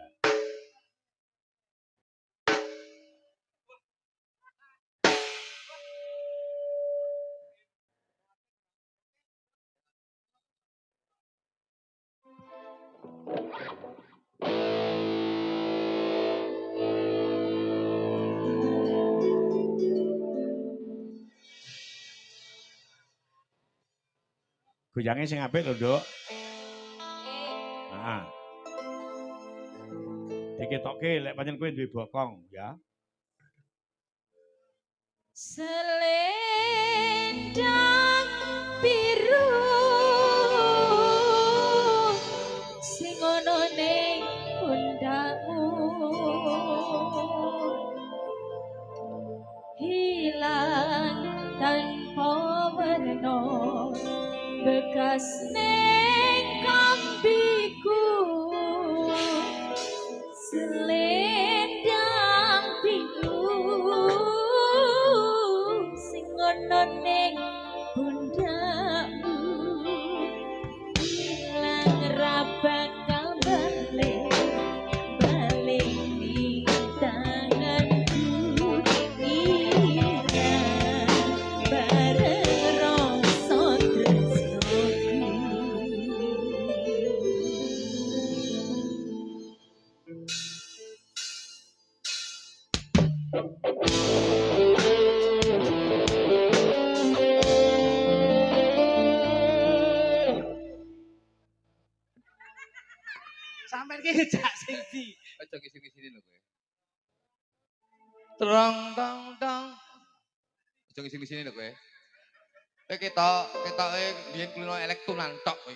Goyange sing apik lho, Nduk. Heeh. Diketokke lek pancen kowe duwe bokong, ya. Selendang biru sing ana ning pundakmu hilang tanpa warna bekas ning kambiku selendang biru sing ana ning pundakmu ilang ra bakal balik ning tanganku ilang bareng rasa tresnoku. Sampeyan ki jak sing di. Aja ngisi-ngisini lho kowe. Trong tong tong. Aja ngisi-ngisini lho kowe. Kowe ketoke biyen kulino elektunan tok kowe.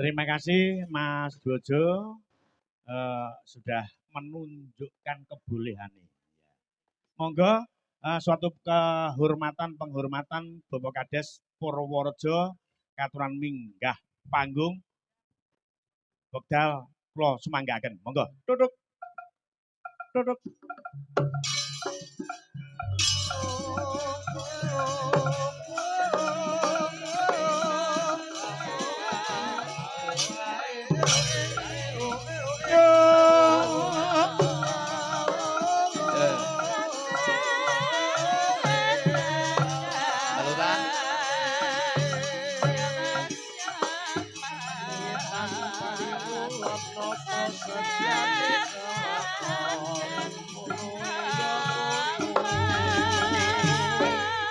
Terima kasih Mas Bojo sudah menunjukkan kebolehannya. Monggo suatu penghormatan Bapak Kades Purworejo katuran minggah panggung wekdal kula sumanggaken. Monggo. Duduk. Duduk.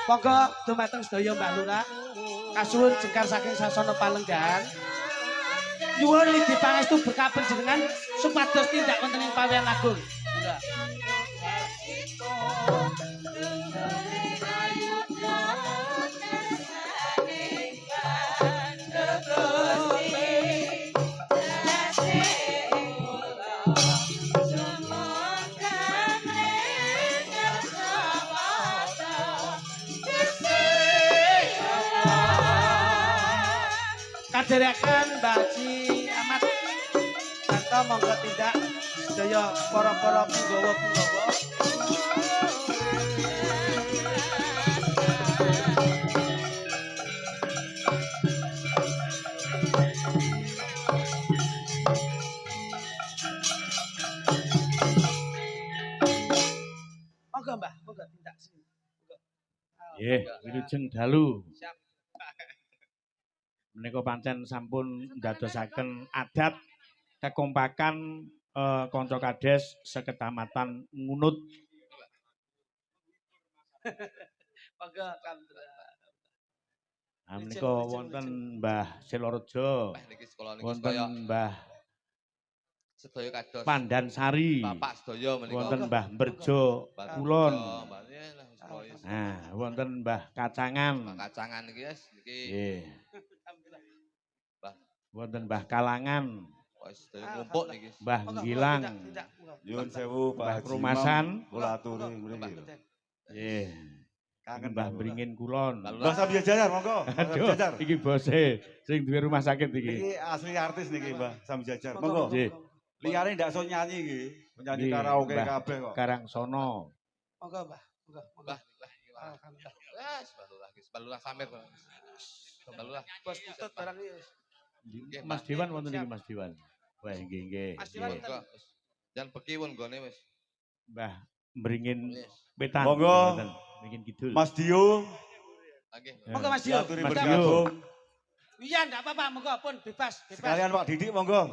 Monggo dumateng sedaya Mbak Lurah. Kasuwun jengkar saking sasana Palenggan. Nyuwun lidi pangestu berkah panjenengan supados tindak wonten ing pawean agung. Kadherekaken Mbah Haji Ahmad Darto monggo tindak sedaya para-para punggawa-punggawa. Monggo Mbah, monggo tindak sini. Monggo. Nggih, wilujeng dalu. Siap. Menika pancen sampun ndadosaken adat kekompakan kanca kades sekecamatan Ngunut. Monggo alhamdulillah. Nah, menika wonten Mbah Silorejo, Niki sekolah niki wonten sedaya Mbah sedaya kados Pandan Sari, Bapak sedaya menika. wonten Mbah Berjo Kulon. Nah, Nah, wonten Mbah Kacangan. kacangan iki wis niki Nggih. Alhamdulillah. Wonten Mbah Kalangan, wis sedaya ngumpuk niki. Mbah Monggo, Gilang, tindak, monggo. Nyuwun sewu Pak Mbah Haji Perumasan. Imam, kula aturi mriki. nggih. Kangen Mbah Mbah. Bringin Kulon. Mbah Sambi Jajar monggo. Mbah Sambi Aduh, Jajar. iki bose sing duwe rumah sakit iki. Niki asli artis niki Mbah Sambi Jajar. Monggo. Monggo. Nggih. Liyane ndak iso nyanyi iki. Penyanyi Nggih, karaoke Mbah kabeh kok. Karangsono. Monggo, Mbah. Monggo. Mbah, Alhamdulillah. wes balulah samir. Balulah. Bos putut barang iki. Nggih, Mas Dewan wonten iki Mas Dewan. Wah, nggih nggih. Mas Dewan nggih. wonten. Jan beki won gone wis. Mbah Bringin Wis. Wetan. Monggo. wonten. Bringin Kidul. Mas Dio, Nggih. Monggo Mas Dio. aturi Mas Tindak. Dio. bergabung. Iya, ndak apa-apa, monggo pun bebas. Sekalian Pak Didik monggo.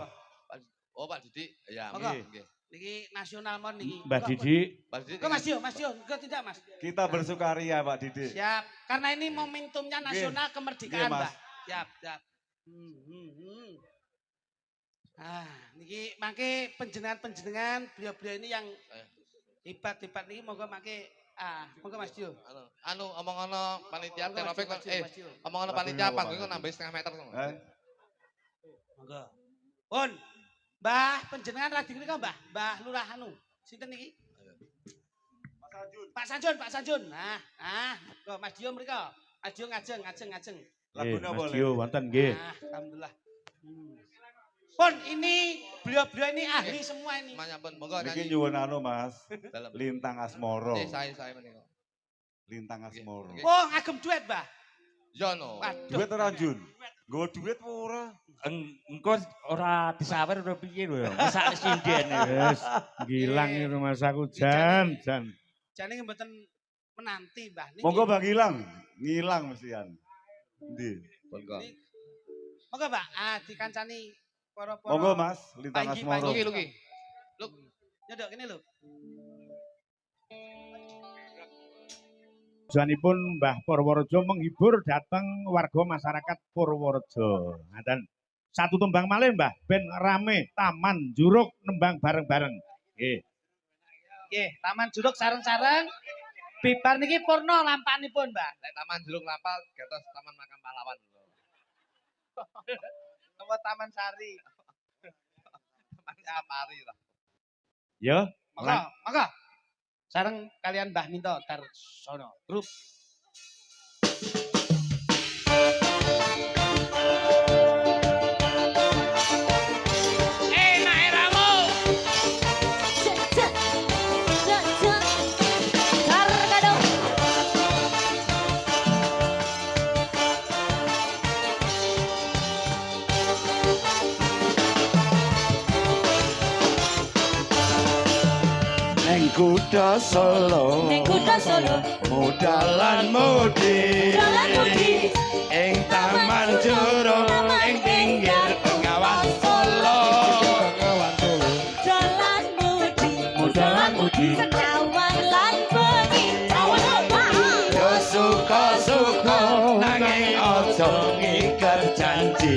Oh Pak Didik, ya Monggo. nggih. Niki nasional mon niki. Mbah Monggo, pun. Didi. Pak Didik. Monggo Mas Dio, monggo tidak Mas. Kita bersukaria Pak Didik. Siap. Karena ini momentumnya nasional kemerdekaan, Nggih, Mas. Mbah. Siap, siap. Ah, niki mangke panjenengan beliau-beliau ini yang hebat-hebat niki monggo mangke monggo Mas Dio. Anu omong ana panitia Monggo, Mas teropik Dio, Mas Dio. omong ana panitia panggung nambah setengah meter ngono. Monggo. Pun. Mbah, panjenengan radi niki Mbah? Mbah Lurah anu. Sinten niki? Pak Sanjun, Pak Sanjun. Monggo Mas Dio mriko. Mas Dio ngajeng. Nggih, Lagune Mas boleh. Dio wonten nggih. Alhamdulillah. Pun ini beliau-beliau ini ahli semua ini. Manyampun monggo Niki nyanyi. nyuwun anu Mas, Dalem. Lintang Asmoro. Saya menika. Lintang Asmoro. Nggih. Oh, ngagem duet, Mbah. Ya no. Waduh. Duit ora Jun? Nggo duit apa ora? Engko ora disawer ora piye lho. Mesake sinden. Wis ngilang iki rumah saku jan. Jane mboten menanti, Mbah. Niki. Monggo Bang Gilang, ngilang mestian. Ndi? Monggo. Monggo, Mbak. Dikancani para-para. Monggo Mas, Lintang Panji, Asmoro. Panji. Luki. Nyodok kene lho. Tujuanipun Mbah Purworejo menghibur dateng warga masyarakat Purworejo. Dan satu tembang malih Mbah, ben rame Taman Juruk nembang bareng-bareng. Nggih. Nggih, Taman Juruk sareng-sareng. Bibar niki purna lampanipun, Mbak. Nek Taman Juruk Lampal gatos Taman Makam Pahlawan. apa Taman Sari. Taman Safari lah. Ya, Maka sareng kalian Mbah Minto Darsono. Grup Neng kutha Solo, mudalan mudi, ing taman jurung, ing pinggir bengawan Solo. Mudalan mudi, yo suka-suka, nanging aja ngiket janji.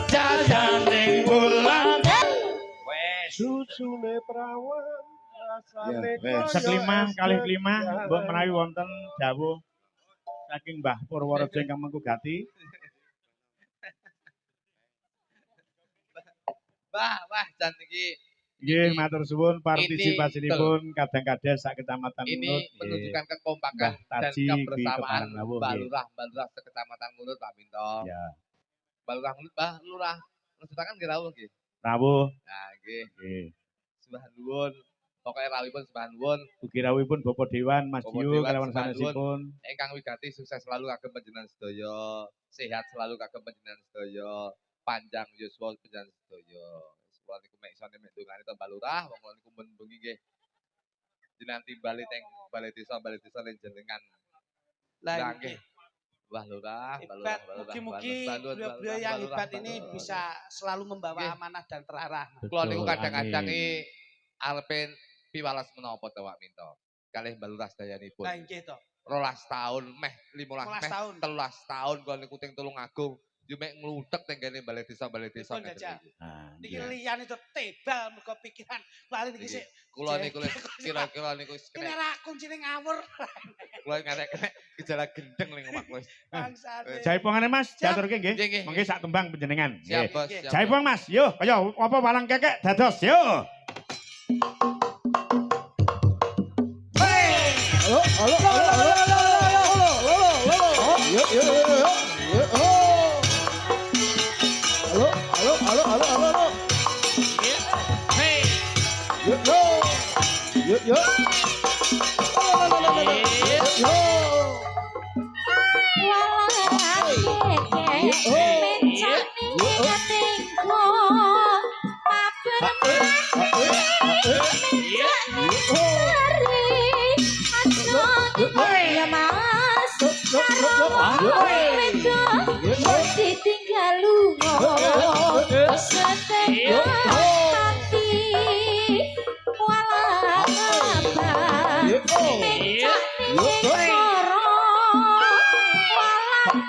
Jajan ning bulan. Susune prawan rasane sekelima kali kelima mbok menawi wonten dawuh saking Mbah Purworejo ingkang Mangkugati. Wah, jan iki Nggih, matur suwun partisipasinipun kadang-kadang sak kecamatan ini Ngunut. menunjukkan kekompakan Mbah dan Taji kebersamaan Ki Keparang Mbak nggih. Lurah sekecamatan Ngunut Pak Minto. Ya, Mbak Lurah Ngunut, Mbah Lurah Ngunutaken nggih rawuh nggih. rawuh Nah, nggih. nggih. Sembah nuwun. Pokoke rawuhipun sembah nuwun. Ugi rawuhipun Bapak Dewan Mas Bapak Dio Dewan, kalawan sembah sanesipun. Ingkang wigati sukses selalu kagem panjenengan sedaya. Sehat selalu kagem panjenengan sedaya. Panjang yuswa panjenengan sedaya. Kula niku mek isone mek dongane to Mbak Lurah, wong kula niku mun bengi nggih. Jenengan timbali teng balai desa ning jenengan. Lah nggih. Mbah Lurah, Mbah Lurah, hebat. Mugi-mugi beliau-beliau yang hebat ini bisa selalu membawa amanah dan terarah. Kula niku Betul, kadang-kadang amin. arepen piwales menapa to Pak Minto. Kalih Mbah Lurah sedayanipun. Lah nggih to. 12 tahun meh 15 12 meh tahun. 13 tahun kula niku teng Tulungagung. Yo mek ngludhek teng kene balai desa Betul, ngeten Jajah. iki. Nah, Niki nggih. liyan itu tebal mergo pikiran lali niki Niki. sik Kula niku kira-kira niku kene ra kuncine ngawur. kula kena gejala gendeng ning omah kula. Bangsane. Jaipongane Mas, diaturke nggih. Nggih, nggih. Mengki sak tembang panjenengan. Siap, Nggih. Bos. Siap, Bos. Jaipong Mas, yo kaya apa walang kekek dados yo. Ditinggal lunga setengah hati walang abang mencak ning koro walang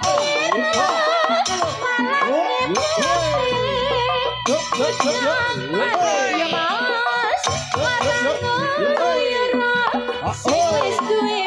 ira ya mas walang ira wis duwe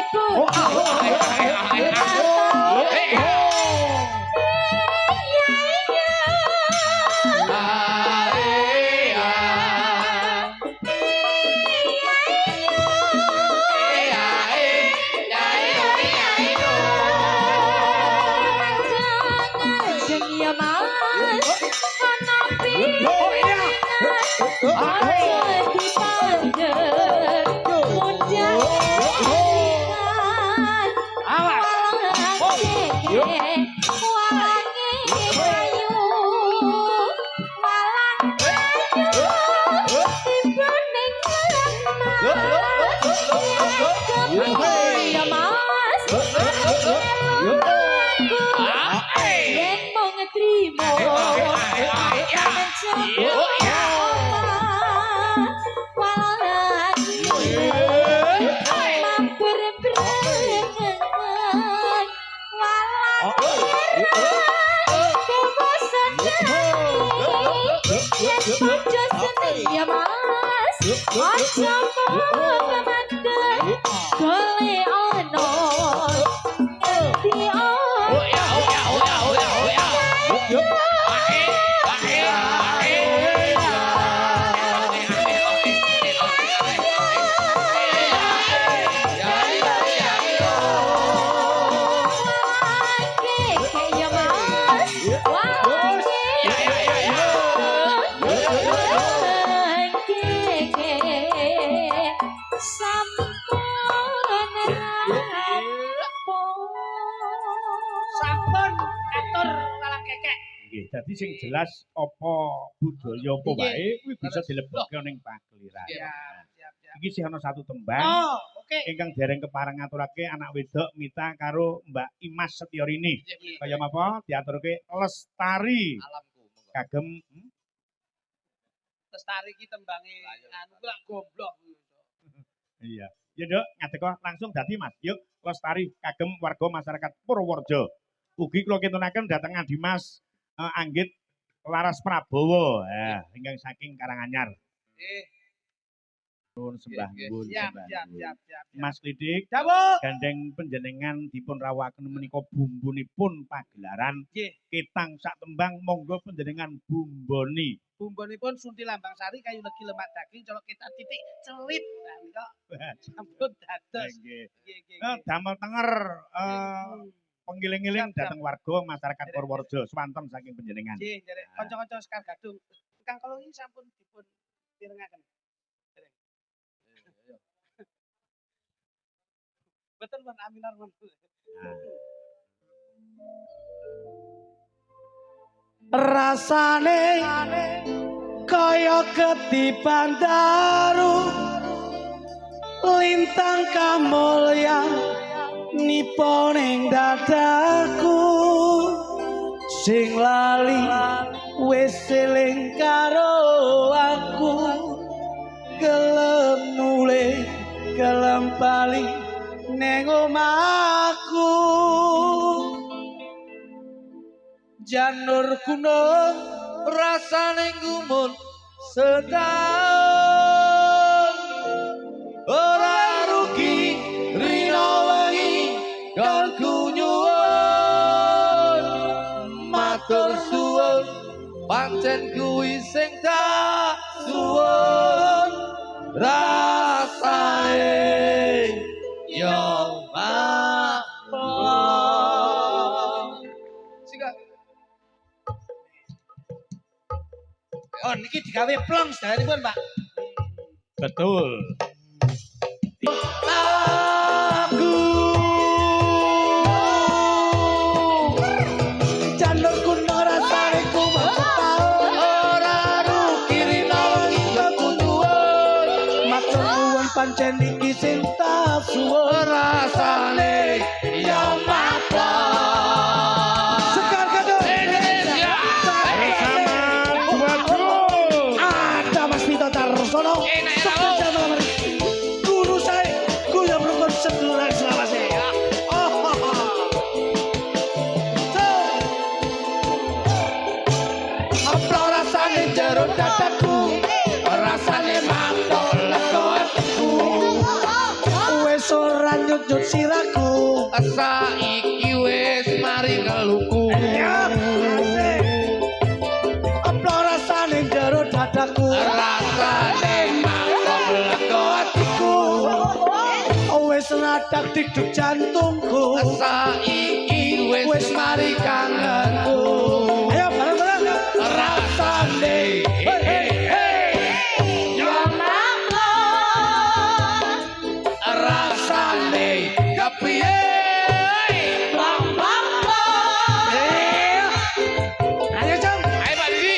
Oh, dadi sing jelas apa budaya apa wae kuwi bisa dilebokke ning pageliran. Siap. Iki sih ana satu tembang Oh, oke. ingkang dereng kepareng ngaturake anak wedok Mita karo Mbak Imas Setiorini. Kaya apa diaturke Lestari Alamku. Monggo. kagem Lestari ki tembange anu ku lak goblok. iya. Ya Nduk, ngadeg langsung dadi Mas. Yuk Lestari kagem warga masyarakat Purworejo. Ugi kula kintunaken dhateng Dimas Anggit Laras Prabowo. Ingkang saking Karanganyar. Nuwun sembah nuwun Siap. sembah. Mas Lidik Dawuh. gandeng panjenengan dipun rawakaken menika bumbunipun pagelaran Nggih. ketang sak tembang monggo panjenengan bumboni. Bumbonipun Sunti Lambang Sari kayu legi lemak daging colok kita titik celip. Nah nika sampun dados. Nggih. Nggih. Damel tenger pengiling-iling Siap, siap. dhateng warga masyarakat Purworejo swanten saking panjenengan. Nggih, nderek kanca-kanca Sekar Gadung. Kang kalau ini sampun dipun pirengaken. Dereng. Betul Mas Aminar Mas. Rasane kaya ketiban daru lintang kamulyan nipo ning dadaku sing lali wis eling karo aku gelem nule gelem bali ning omahku janur gunung Rasane gumun sedang ora rugi rino wengi kang kunyuwun matur suwun pancen kuwi sing tak suwun rasane yo maplong sing oh niki digawe plong sedayanipun Pak Betul. aku janur kuno rasane kumat setahun ora rugi rino wengi kang kunyuwun matur nuwun pancen iki sing tak suwun rasane yo maplong Sekar Gadung Indonesia Bersama dua grup. ada Mas Vito Tarsono sepeda nomor guru saya kuyang rukun sedulur selawase Apa rasane jero dadaku rasane mampol lego atiku wis ora nyujud siraku saiki wis mari ngeluku apa rasane jero dadaku rasane mampol lego atiku wis nadak diduk jantungku saiki wis mari kangenku ayo bareng-bareng rasane yo maplong rasane kepiye ayo jam ayo Pak Didi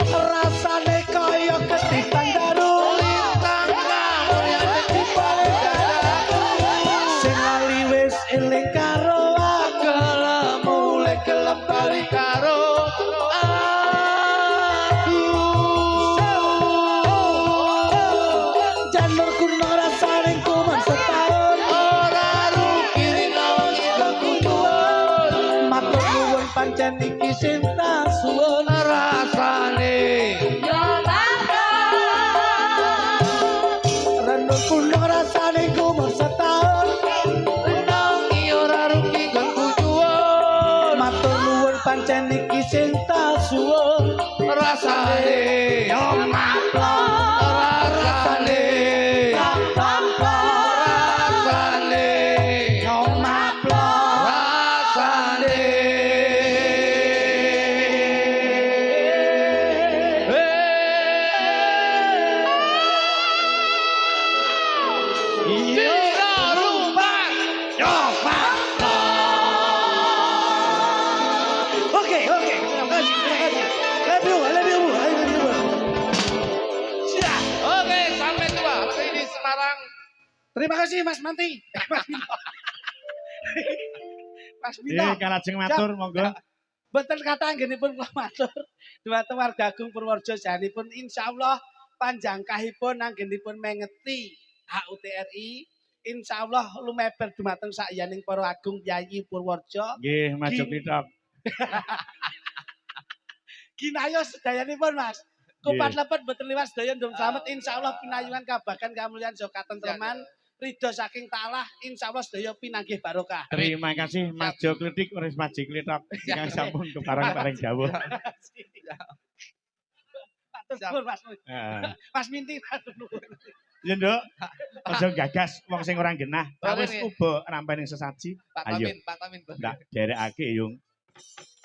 rasane kaya ketipang daru lintang kamulyan dipare dadaku sing lali wis eling karo aku gelem mulih gelem bali karo aku janur kuno rasane kuman setahun ora rugi rino wengi kang kunyuwun matur nuwun pancen iki sing tak suwun rasane yo janur kuno rasane kuman setahun wengi ora rugi kang kunyuwun matur nuwun pancen iki sing tak suwun rasane yo maplong rasane rasane yo maplong rasane Tiga rumpah yo maplong Terima kasih Mas Manti. Mas Minto. Mas Minto. Kalajeng matur monggo. Mboten kata anggenipun kula matur. Dhumateng warga Agung Purworejo janipun insyaallah panjangkahipun anggenipun mengeti HUTRI. Insyaallah lumeber dhumateng sakyaning para agung yayi Purworejo. Nggih, maju klitok. Ginayo sedayanipun Mas. Kupat lepet boten liwat sedaya ndung slamet insyaallah pinayungan kabagan kamulyan saha katentreman ridho saking taala insyaallah sedaya pinanggih barokah. Terima kasih maju klitik wis maju klitok. Ingkang sampun kepareng paring dawuh. Matur nuwun Mas. Heeh. Mas Minti matur nuwun. Ya nduk, aja gagas wong sing ora genah. Boleh, Wis nggih. uba rampening sesaji. Pak Ayo. Tamin. Ndak derekake yung.